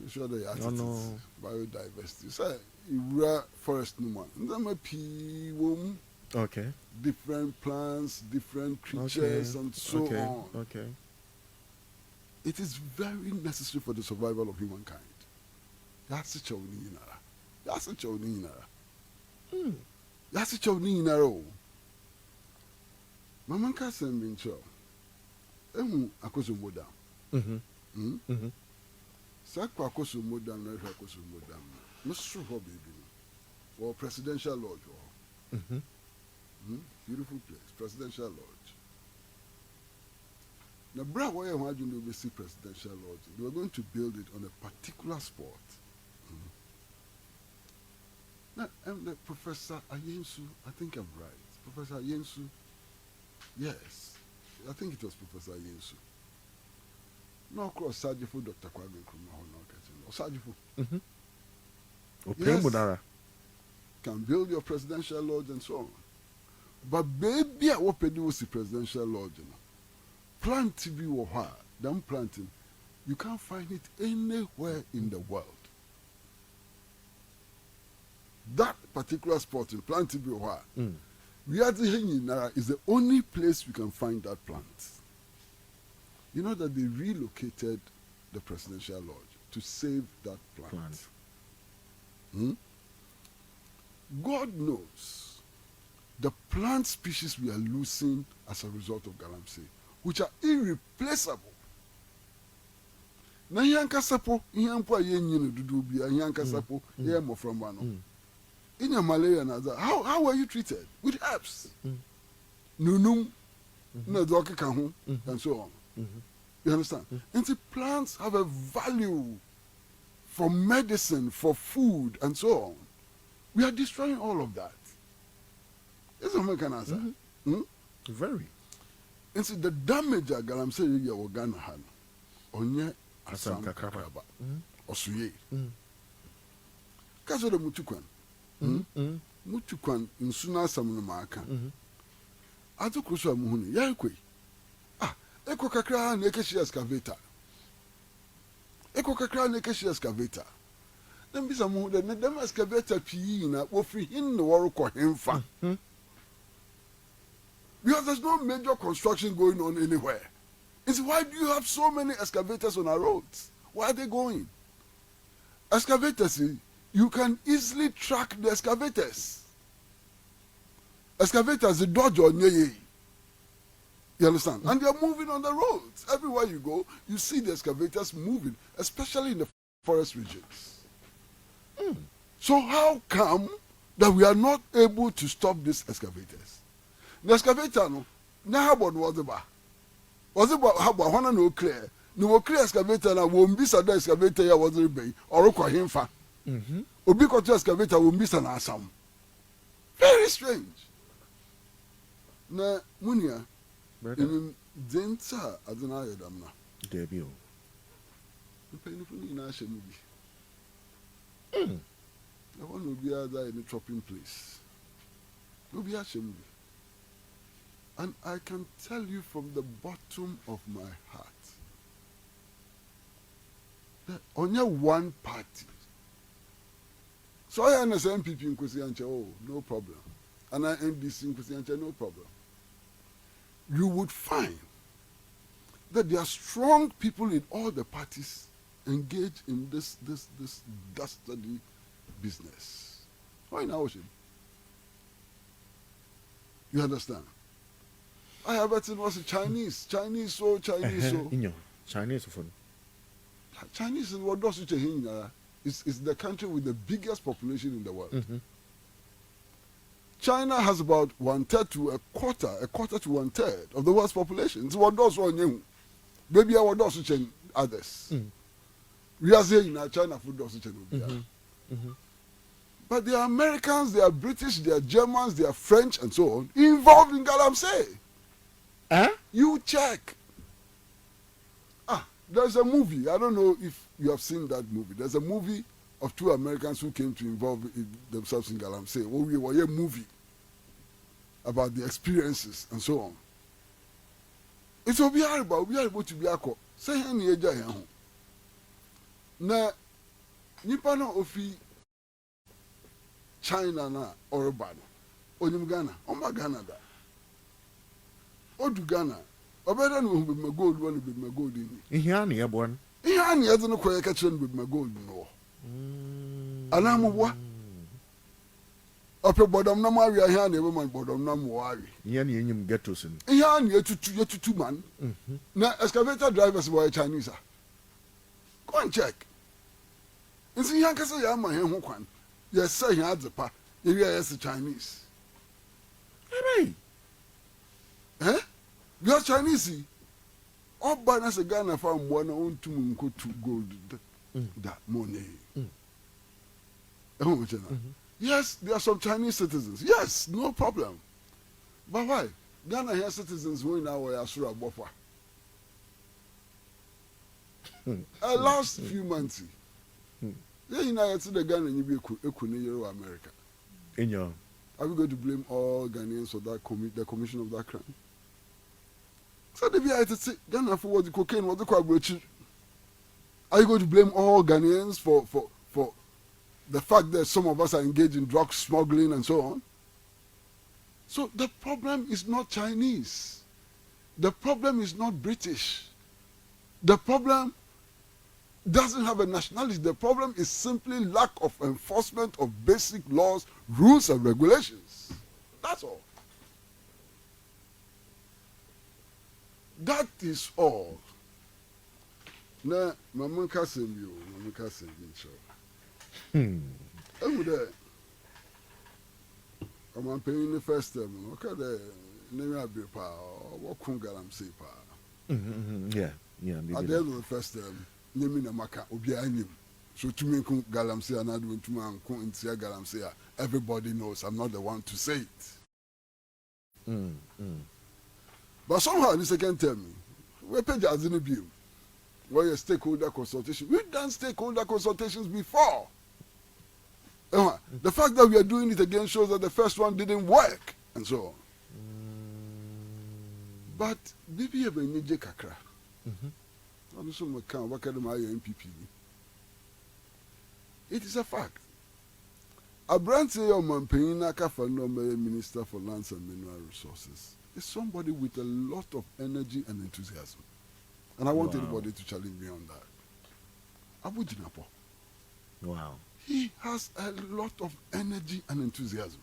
S1: You sure the artists biodiversity. Say, you forest no man. Then a pea womb.
S2: Okay.
S1: Different plants, different creatures, and so on.
S2: Okay.
S1: it is very necessary for the survival of humankind. That's a chow-ni-inara. That's a chow-ni-inara. That's a chow-ni-inara. Mama can't send me in chow. Akosu modam. Sakwa akosu modam, na akosu modam. Mr. Hobby, or Presidential Lodge. Beautiful place, Presidential Lodge. Now, Bra, why am I going to see Presidential Lodge? They were going to build it on a particular spot. Now, the Professor Ayensu, I think I'm right. Professor Ayensu, yes, I think it was Professor Ayensu. No, cross Sajifu, Dr. Kwame Nkrumah, or Sajifu.
S2: Yes,
S1: can build your Presidential Lodge and so on. But baby, I hope you see Presidential Lodge. Plant to be or then planting, you can't find it anywhere in the world. That particular spot in Plant to be or is the only place we can find that plant. You know that they relocated the Presidential Lodge to save that plant. God knows the plant species we are losing as a result of Galamsey, which are irreplaceable. Na yanka sapo, yampo ayenyi no dudu bia yanka sapo, yemo from one. In your malaria na how were you treated? With herbs. Nunum, no doki kahu, and so on. You understand? And the plants have a value for medicine, for food, and so on. We are destroying all of that. This is what I can answer.
S2: Very.
S1: And so the damage that Galamsey you Ghana had, onye asam kakraba, osuye. Kaso de mutukwan. Mutukwan insuna asam no maaka. Ato kuso amuhuni, ya ekwe. Eko kakra na ekeshi excavator. Eko kakra na ekeshi excavator. Then bisa mu de na dem excavator pii na wo free hin no woro ko hemfa. Because there's no major construction going on anywhere. It's why do you have so many excavators on our roads? Where are they going? Excavators, you can easily track the excavators. Excavators, the dodge on ye. You understand? And they're moving on the roads. Everywhere you go, you see the excavators moving, especially in the forest regions. So how come that we are not able to stop these excavators? The excavator, no, na habon was about. Was about how about no clear? No clear excavator na won't be sada excavator ya was rebay or kwa himfa. Obi ko excavator won't be sana asam. Very strange. Na munia in denta adana yadamna.
S2: Debut.
S1: Painful in a movie. I want to be other in a chopping place. No be a movie. And I can tell you from the bottom of my heart that only one party. So I understand people in Kwesi Anche, oh, no problem. And I NDC in Kwesi Anche, no problem. You would find that there are strong people in all the parties engaged in this dastardly business. Why now, Ocean? You understand? I have it was a Chinese so.
S2: Chinese phone.
S1: Chinese is what does it is the country with the biggest population in the world. China has about 1/3 to a quarter to 1/3 of the world's population. It's what does one you. Maybe I would also change others. We are saying that China food also change. But they are Americans, they are British, they are Germans, they are French, and so on, involved in Galamsey. You check. There's a movie. I don't know if you have seen that movie. There's a movie of two Americans who came to involve themselves in Galamsey. We were a movie about the experiences and so on. It will be horrible. We are able to be a co. Say any age. Na nipa na ofi China na Orobano. Onim Ghana. Oma Ghana da. Odu Ghana. Obeda no be my gold one be my gold in.
S2: Here near one.
S1: Here ni eze no koye catching be my gold no. Anamu wa. Ope bodom na mari here na be my bodom na mo ari.
S2: Here ni enyim ghettos in.
S1: Here ni etutu man. Na excavator drivers were Chinese. Go and check. Nsi here kase ya ma he ho kwan. Yes say here azepa. You yes Chinese.
S2: Hey.
S1: Eh? You are Chinese. All banners a Ghana farm one on to go to gold that money. Yes, there are some Chinese citizens. Yes, no problem. But why? Ghana has citizens who now are Asura Bofa. Last few months, you know, the Ghana and you be a America.
S2: In your.
S1: Are we going to blame all Ghanaians for that the commission of that crime? So they be able to say, Ghana for what the cocaine, what the collaboration. Are you going to blame all Ghanaians for the fact that some of us are engaged in drug smuggling and so on? So the problem is not Chinese. The problem is not British. The problem doesn't have a nationality. The problem is simply lack of enforcement of basic laws, rules, and regulations. That's all. That is all. Now, Mama Kassim, you, Mama Kassim, I'm there. I'm paying the first term. Okay, the name of the power, what can Galamsey power?
S2: Yeah.
S1: At the end of the first term, Nimina Maka, Obianim. So to me, Galamsey and I do to man, Galamsey. Everybody knows I'm not the one to say it. But somehow, in the second term, we pay the Azini bill. Where your stakeholder consultation. We've done stakeholder consultations before. The fact that we are doing it again shows that the first one didn't work, and so on. But Bibi Ebenije Kakra. It is a fact. A brand say your Mampina Kafano Minister for Lands and Mineral Resources is somebody with a lot of energy and enthusiasm. And I want everybody to challenge me on that. Abu Jinapo.
S2: Wow.
S1: He has a lot of energy and enthusiasm.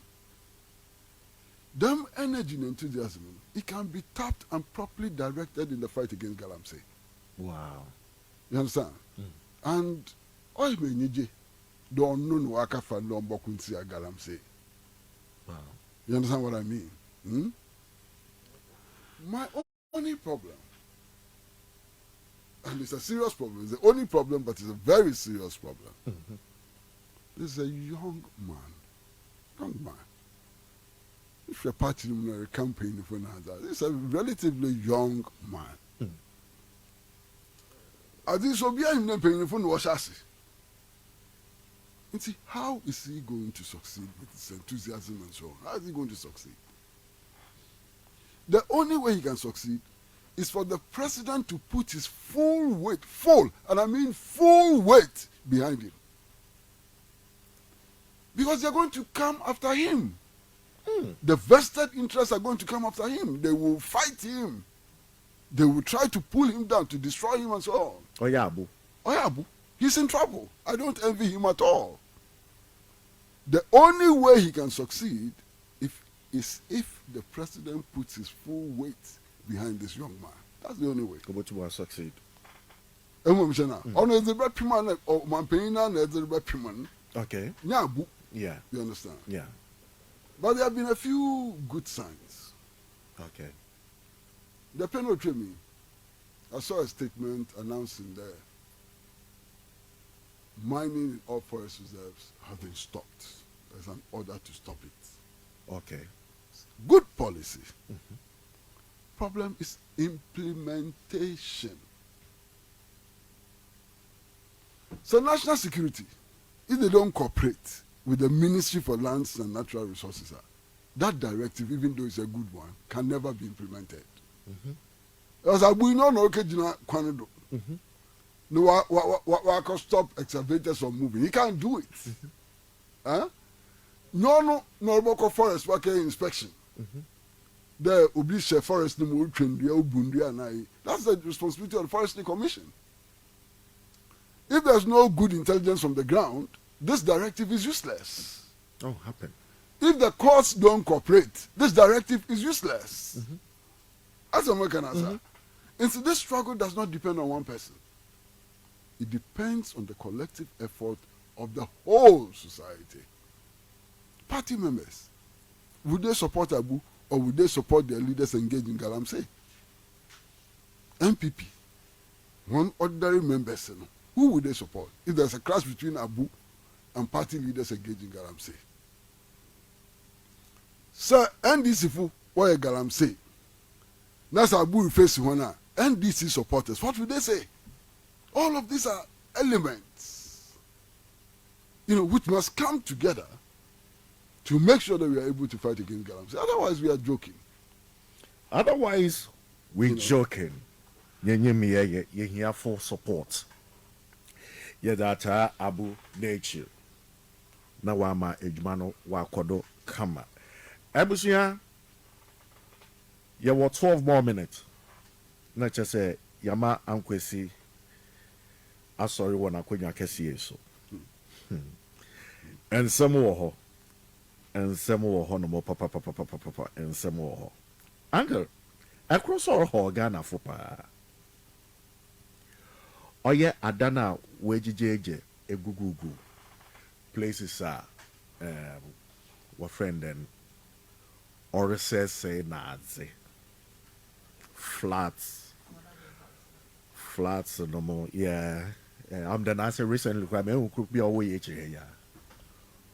S1: Them energy and enthusiasm, it can be tapped and properly directed in the fight against Galamsey.
S2: Wow.
S1: You understand? And I mean, don't know waka fan don't bokunsi a Galamsey.
S2: Wow.
S1: You understand what I mean? My only problem, and it's a serious problem, it's the only problem, but it's a very serious problem. This is a young man. If you're part of a campaign for another, this is a relatively young man. I think so be him paying for no chassis. And see, how is he going to succeed with his enthusiasm and so on? How is he going to succeed? The only way he can succeed is for the president to put his full weight, and I mean full weight behind him. Because they're going to come after him. The vested interests are going to come after him. They will fight him. They will try to pull him down, to destroy him and so on. Oyabu. He's in trouble. I don't envy him at all. The only way he can succeed is if the president puts his full weight behind this young man. That's the only way.
S2: To succeed. Okay. Yeah.
S1: You understand?
S2: Yeah.
S1: But there have been a few good signs.
S2: Okay.
S1: The penal training, I saw a statement announcing there mining in all forest reserves has been stopped. There's an order to stop it.
S2: Okay.
S1: Good policy. Problem is implementation. So national security, if they don't cooperate with the Ministry for Lands and Natural Resources, that directive, even though it's a good one, can never be implemented. As we know, no can stop excavators from moving. He can't do it. No forest worker inspection. the Ubisha Forest Bundia. That's the responsibility of the Forestry Commission. If there's no good intelligence from the ground, this directive is useless.
S2: Oh, happen.
S1: If the courts don't cooperate, this directive is useless. As a mechanism. And so this struggle does not depend on one person. It depends on the collective effort of the whole society. Party members, would they support Abu or would they support their leaders engaged in Galamsey? MPP, one ordinary member, who would they support if there's a clash between Abu and party leaders engaged in Galamsey? Sir, NDC fu why Galamsey? That's Abu face one. NDC supporters, what would they say? All of these are elements, which must come together to make sure that we are able to fight against Galamsey. Otherwise, we are joking.
S2: Otherwise, we're joking. You're here for support. You're that Abu nature. Now, Wama Ejmano Wakodo Kama. Abusia, you were 12 more minutes. Not just say, Yama and Kwesi. I sorry when I couldn't see so. And some more. And some more no more papa and some more. Uncle, across all Ghana for pa. Oh yeah, Adana Wejijeje a gugu places are what friend and or says say Nazi flats no more, yeah. I'm the answer recently. I mean, could be away yeah.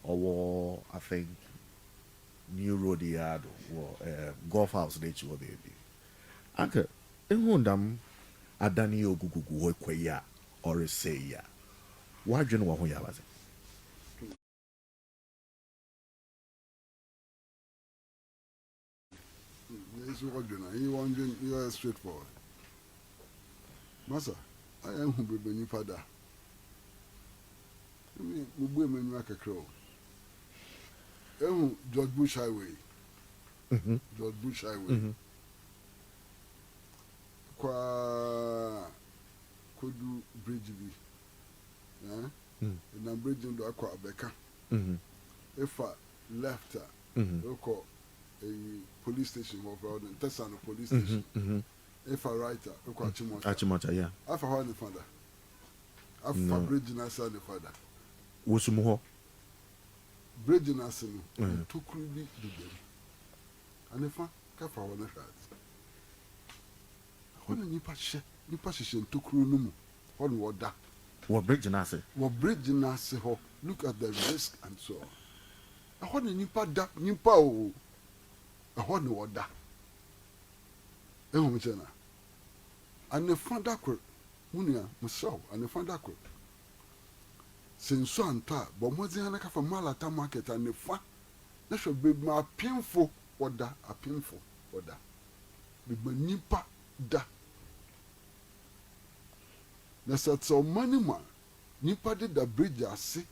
S2: Or I think New Road Yard or Golf House nature baby. Uncle, in Hundam, Adani Ogugu Kwaya or say ya. Why do you know who you was?
S1: Yes, you are straightforward. Massa, I am who be new father. Women like a crow. George Bush Highway. George Bush Highway. Could do bridge be. And I'm bridging to Aqua Becca. If I left her, look a police station of Tessano police station. If I write her, look at
S2: Achimota, yeah.
S1: I've heard the father. I've bridge and I saw the father.
S2: Wusumuho.
S1: Bridge and I saw two could be the game. And if I can't follow the heart. When you position to crew, what that?
S2: What bridge and I say?
S1: What bridge and I say, look at the risk and so on. I want a nipa that nipa o. I want no order. And the father could, Munia, Musso, and the father could. Since so and that, but more than a for Malata market and the fa, that should be my painful order, a painful order. With my nipa da. That's so money man. Nipa did the bridge, I see,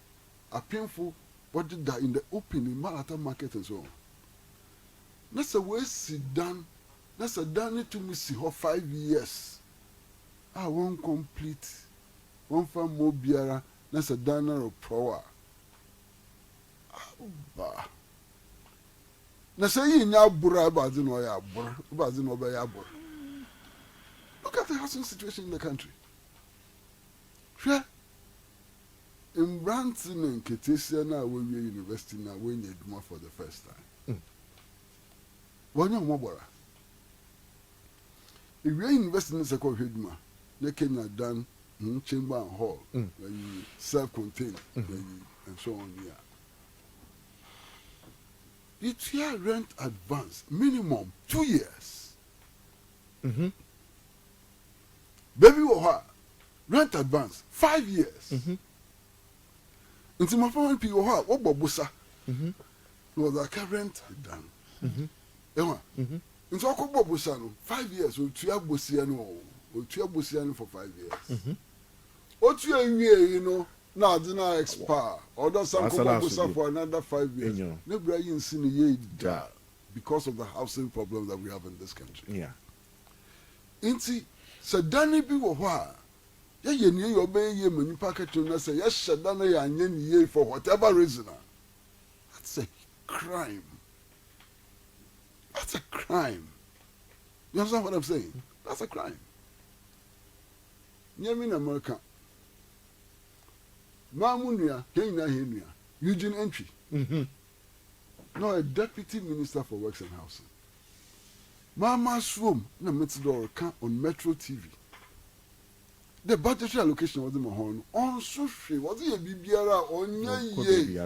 S1: a painful what did that in the open in Malata market and so on. That's a way sit down. That's a done to me see her 5 years. I won't complete. One for more biara. That's a dana of power. Na say you now bura bazin or ya bura bazin or ya bura. Look at the housing situation in the country. Sure. In Branson and Ketesia now when we university now when you do for the first time. One young mobile. If you are investing in the second Hidma, they can done chamber and hall, when you self-contained, and so on. Yeah. It's here rent advance, minimum 2 years. Baby, rent advance 5 years. Until my family people, what Bobusa was like rent done. Nti akobo bosano 5 years o tua bosiano for 5 years. O tua wie na ade na expire. Odo some kobo bosa for another 5 years. Ne bra yin sin ye because of the housing problem that we have in this country.
S2: Yeah.
S1: Inti sadani bi wo ho a ye ni ye obey ye mani packet na say ye shada na ye anye ni ye for whatever reason. That's a crime. That's a crime. You understand what I'm saying? That's a crime. Nyame in America. Mamunia, Kenya Henia, Eugene Entry. Now a deputy minister for works and housing. Mama's room na mitwork on Metro TV. The budgetary allocation was in my horn. On Sushi, was it a BBR on ye?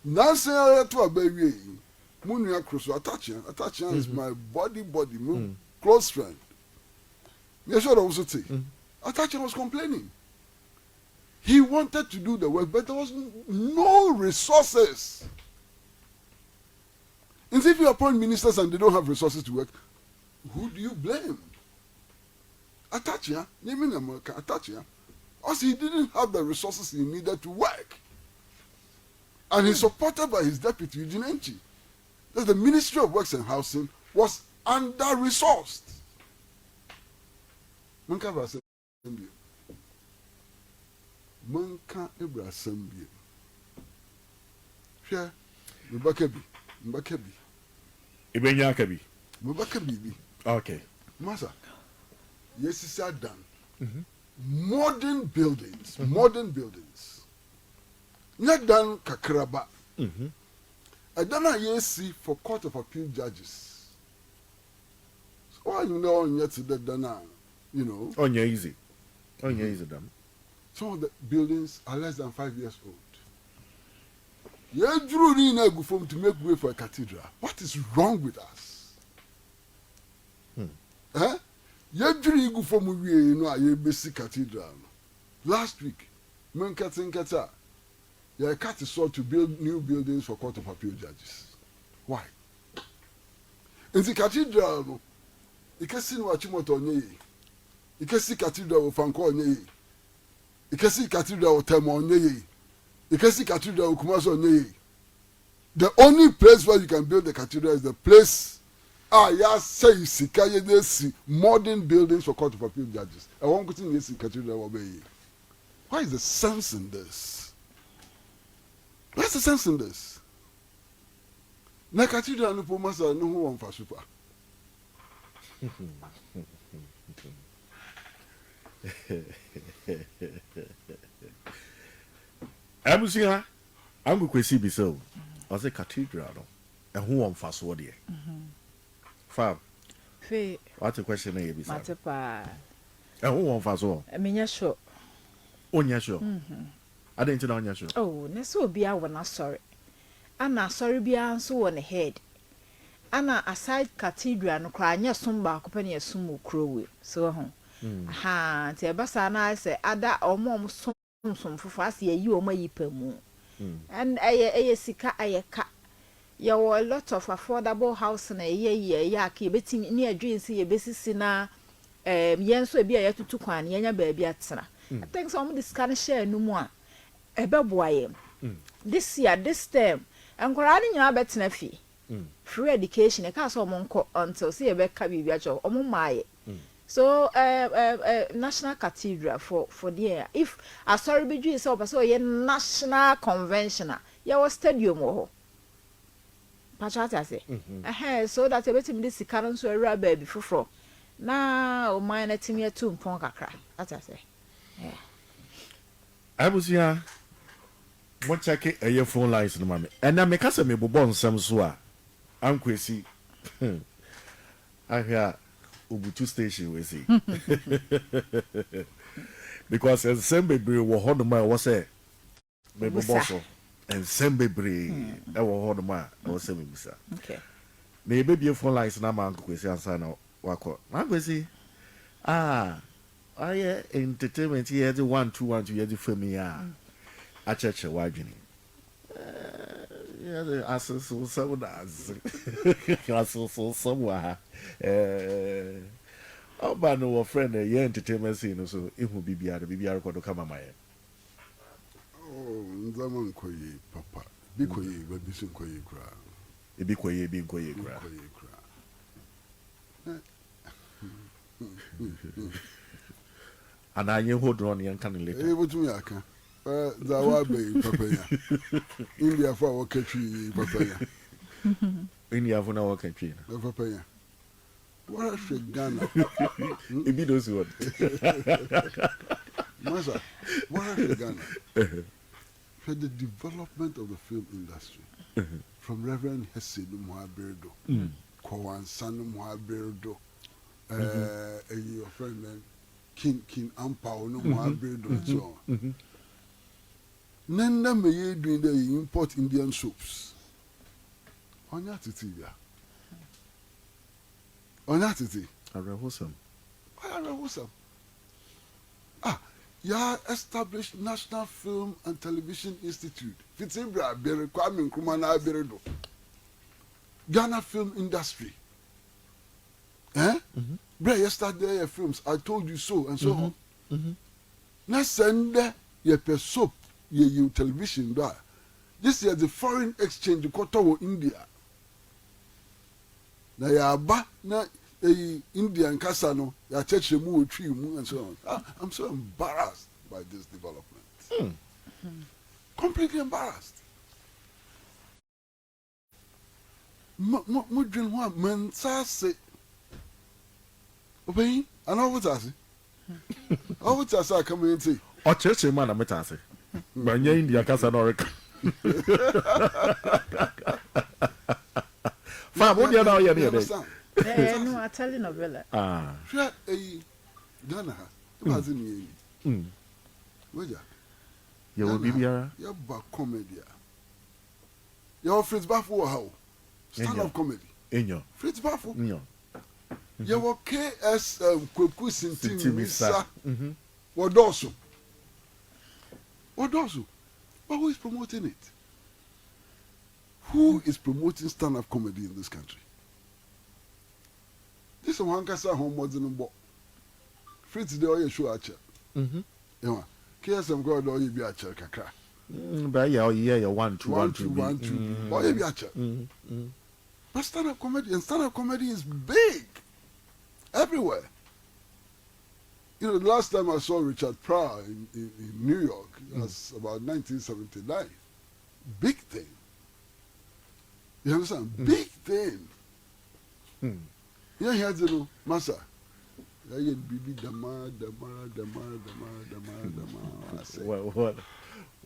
S1: Nancy to a baby. Munia Crusoe, attaching is my body, close friend. Yes, I also say. Attaching was complaining. He wanted to do the work, but there was no resources. And if you appoint ministers and they don't have resources to work, who do you blame? Atachia, naming America, Atachia. Also, he didn't have the resources he needed to work. And he's supported by his deputy, Eugene Entry. That the Ministry of Works and Housing was under-resourced. Manka Ebra Assembly. Share, Mbakabi.
S2: Ibenya Kabi.
S1: Mbakabi.
S2: Okay.
S1: Masa, yes, it's done. Modern buildings. Not done Kakraba. I don't know yes for Court of Appeal judges. So why you know yet that done, you know?
S2: On your easy them.
S1: Some of the buildings are less than 5 years old. You drew in a good form to make way for a cathedral. What is wrong with us? You drew in good form we you know a basic cathedral. Last week, Kata, you cut a sword to build new buildings for Court of Appeal judges. Why? In the cathedral, you can see what you want on ye. You can see cathedral of Fanko on ye. You can see cathedral of Temo on ye. You can see cathedral of Kumaso on ye. The only place where you can build the cathedral is the place say Sikaye desi modern buildings for Court of Appeal judges. I want to see cathedral obey. What is the sense in this? What's the sense in this? Na cathedral no pomasa no ho won fa super.
S2: Abusia, I'm Kwesi biso. I say cathedral no. And who on fast word here? Fab.
S3: Fe.
S2: What a question na yebisa.
S3: Matepa.
S2: And who on fast word?
S3: Menya sure.
S2: Onya sure. I didn't know onya sure.
S3: Oh, na so bia wona sorry. Ana sorry bia nso won head. Ana aside cathedral no kra anya som ba ko pane asum okrowe. So ho. Ha, te basa na say ada omom som fufu ase yi o mayi pamu. And aye sika aye ka. There were a lot of affordable house na ye ki betimi ni adwin se ye besisi na yen so bia ye tutu kwan yenya ba bia tsena. I think some discan share no mu a ebeboaye. This year this term enkwara ni nyina betena fi. Free education e ka so monko until say ye be ka bibia cho omo maaye. So national cathedral for there. If asori bidwi say obaso ye national convention ye was stadium ho. Pachata say. So that ebetimi this sika so ewura ba bi foforo. Na o man na timi etu mpon kakra. That I say. Yeah.
S2: Abusia, what check a phone lines no mama. And I make us a me bobon some so I'm Kwesi. I hear Ubutu station we see. Because as Sembe wo hold my was say me boboso and Sembe I will hold my was say me bisa.
S3: Okay.
S2: Me baby phone lines na ma Kwesi answer na wako. Ma Kwesi. I entertainment here the 1-2-1 here the family a church wagini. Yeah, the assess so does. So somewhere. Oh, but no friend, a entertainment scene so it will be BBR to come my.
S1: Oh, Zaman Koye, Papa. Bikoye, but Bisson Koye cry.
S2: Ebi koye, ebi koye kra. And I hold on and can later.
S1: Able to me, I can. Zawabe, Papa. India for our country, Papa.
S2: India for our country.
S1: Papa. What a shit, Ghana.
S2: Ebi those who
S1: Masa, what a shit, Ghana. For the development of the film industry, from Reverend Hesse Muhaberdo, Kawan San Muhaberdo, your friend King Ampao no Muhaberdo, and so on. Nenda may doing the import Indian soaps. On that TV. On that TV. Ya established National Film and Television Institute. Fitibra Bere Kwame Nkrumah na Beredo. Ghana film industry. Bre yesterday films, I told you so and so on. Na send ye per soap ye television da. This year the foreign exchange koto India. Na ya ba na Indian Kasano, ya church mu tree mu and so on. I'm so embarrassed by this development. Completely embarrassed. Mo dream one man say obey and all what I say. All what I say come in say.
S2: O church man am metase. Banya India Kasano rek. Fa mo dia na o ye ne.
S3: No, I tell you novella.
S1: Share Ghana. It was in ye. Waja.
S2: You will be here.
S1: You're back comedy. You're Fritz Baffo how? Stand up comedy.
S2: In your
S1: Fritz Baffo.
S2: Nyo.
S1: You were KS Kweku Sintimisa. What also? What also? But who is promoting it? Who is promoting stand up comedy in this country? This one can say home was in the book. Fritz the oil show at you. Yeah, KSM God or you be at Kakra.
S2: But yeah, 1 2 1 2
S1: 1 2. Or you be at you. But stand up comedy is big everywhere. You know, the last time I saw Richard Pryor in New York, it was about 1979. Big thing. You understand? Big thing. Yeah, he has a massa. Yeah, baby, dama.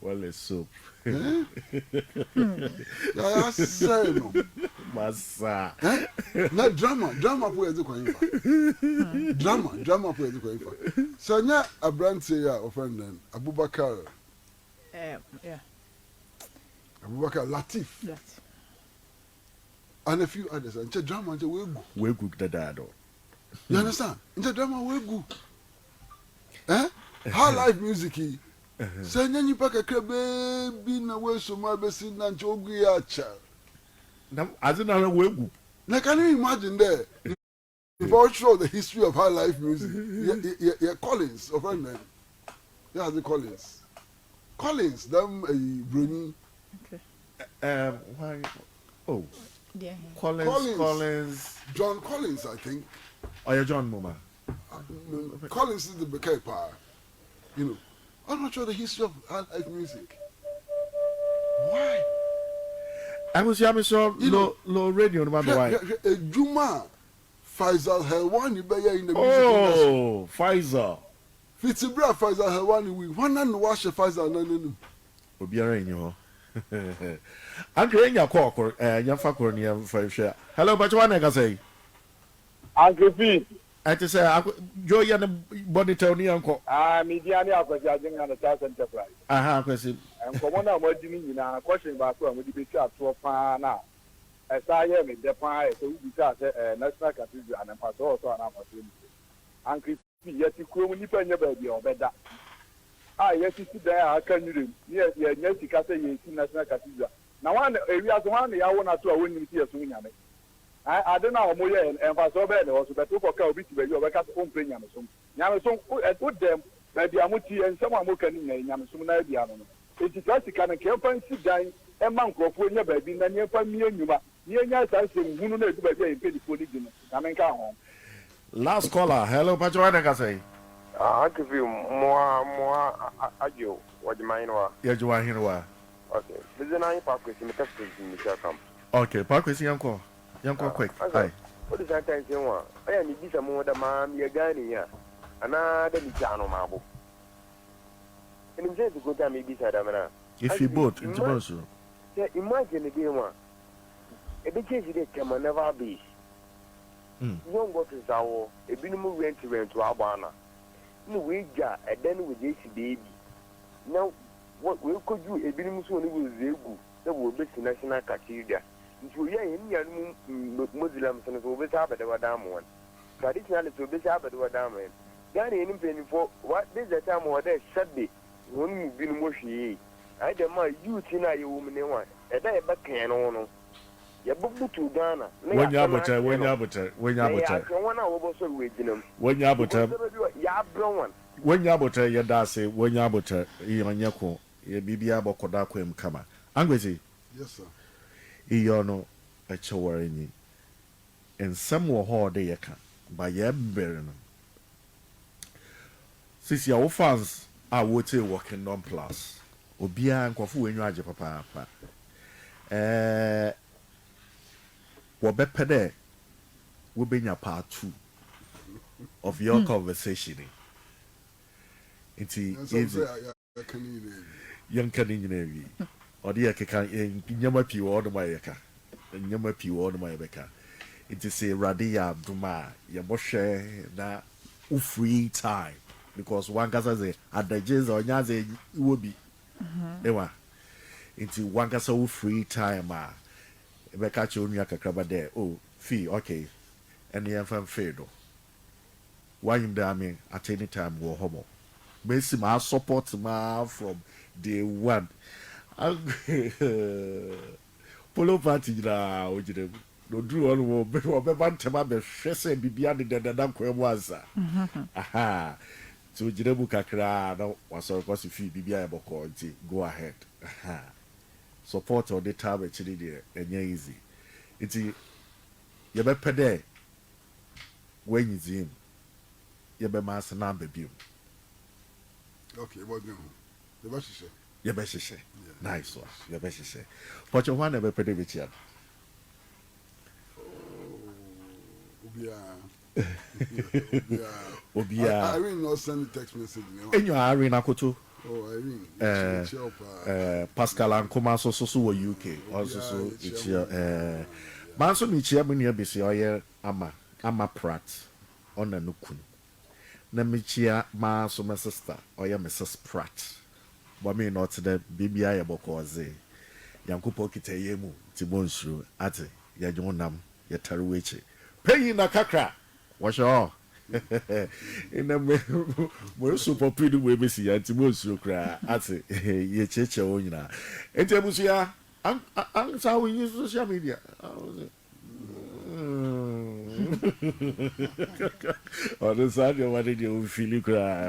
S2: Well, it's soup.
S1: Yeah, I say no.
S2: Massa.
S1: Na drama for the coin. Drama for the coin. So now a brand say ya offend Abubakar.
S3: Yeah.
S1: Abubakar Latif. And a few others. And the drama
S2: we go the dado.
S1: You understand? In the drama we go. How live music he. Say nyanyi paka baby na we so ma besi na nchogu ya cha.
S2: Now as in our we go.
S1: Now can you imagine there? If I show the history of high life music, yeah, Collins, of friend name. Yeah, the Collins, them Bruni.
S3: Okay.
S2: Why? Oh.
S3: Yeah.
S2: Collins.
S1: John Collins, I think.
S2: Oh, yeah, John Moma.
S1: Collins is the Bouquet power. You know, I'm not sure the history of high life music. Why?
S2: I was low radio no matter why.
S1: Juma Faisal Helwani be in the music industry.
S2: Oh, Faisal.
S1: Fitibra Faisal Helwani we one and wash Faisal no.
S2: Obiara in you. Uncle in your cock or your fakor near for share. Hello, but one I can say.
S4: Uncle P.
S2: I just say, Joy and Bonnie Tony uncle.
S4: Media for judging on the South Enterprise.
S2: Aha, question.
S4: And for one of what you mean, a question about when we be cut to a pan now. As I am in the pie, so we got a national cathedral and a pastor also an opportunity. Uncle P, yet you could when you pay your baby or better. Yes, you sit there, I can you do. Yes, yes, you can say you see national cathedral. Now, one area, one, I want to win with you soon. I don't know more and pastor bed also, but for cow beat you, you have own thing. Yamson, put them, maybe Amuti and someone who can name Yamson. It is classic and a campaign sit down, a monk of when your baby, and your family,
S2: Last caller, hello, Patrick. I say.
S5: I give you more ajo. What do you mind?
S2: Yeah, you are here.
S5: Okay. This is an impact with the text in the camp.
S2: Okay, Park with Yanko. Yanko, quick. Hi.
S5: What is that time you want? I need this more than man, you're going here. Another Michano Marble. And I'm saying to go down maybe Sadamana.
S2: If you both into Bonsu.
S5: Imagine the game one. A big case they can never be. You don't go to Zawo, a minimum rent to Abana. No, we got a den with this baby. Now, what we could do a minimum soon with Zegu, that will be national cathedral. Into young Muslims and will be up at the Wadam one. Traditionally, to be up at the Wadam. Gani in penny for what this the time or there should be. One move in Moshi. I demand you tina you woman one. A day back can on. Ya bubu to Ghana.
S2: When Yabuta, when Yabuta, when Yabuta.
S5: 1 hour also waiting them.
S2: When Yabuta,
S5: ya brown.
S2: when Yabuta, ya dase, when Yabuta, Yanyako, ye Bibia Bokodako Kama. Angwezi.
S1: Yes, sir.
S2: Iyono a chowarini. And some more hard day yaka. By ye bearing. Since your fans are working on plus. Obia and Kofu when you are papa. Wobepede will be your part 2 of your conversation. It's easy. Young Canadian or the Yakan Yamapi or the Mayaka, and Yamapi or the Mayaka. It is a Radia Duma, Yamoshe, na free time because one Gaza at the Jays or Yaze will be. Ewa into one Gaza free time. If I catch you there, oh, fee, okay, and the infant fatal. Why you damn at any time go homo? Messi, my support ma from day one. Polo party na ojide. No drew on wo be ban tema be hwese bibia de dadam kwemwaza. Aha. So ojide bu kakra na wasoro kosi fee bibia e boko nti go ahead. Aha. Support on the time actually there and easy. It's you be pede when you see him. You be master number baby.
S1: Okay, what do the best
S2: You be say. Nice one. You be say. But you want to be pede with you.
S1: Obia. I will not send text message.
S2: And you are in Akoto.
S1: Oh, Irene.
S2: Pascal and Comas also were UK. Also, so it's your Manso Michia Munia Bissi or Ama Pratt on a Nukun. Namichia Maso, my sister, or your Mrs. Pratt. But me not the BBI Bokoze. Yankupo Kitayemu, Tibonsru, Ate, Yajonam, Yataruichi. Paying a kakra. What's all? In the more super pretty way, Missy, and Timosu cry. Ate, ye church owner. And Temusia, I'm how we use social media. On the side, you wanted you feel you cry.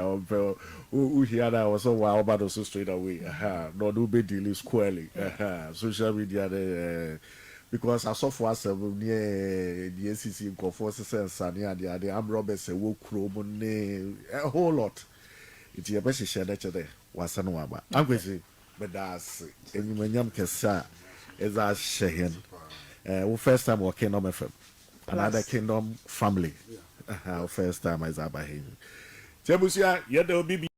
S2: Who here was so wild, but also straight away. No, do be dealing squarely. Social media, because I saw for us near the SCC in Conforces and Sanya, the Am Roberts, a woke room, a whole lot. It's your best share that there was an waba. I'm going to say, but that's any man can say, as I share first time working on my firm. Another Kingdom family. First time as I buy him. Temusia, yet there will be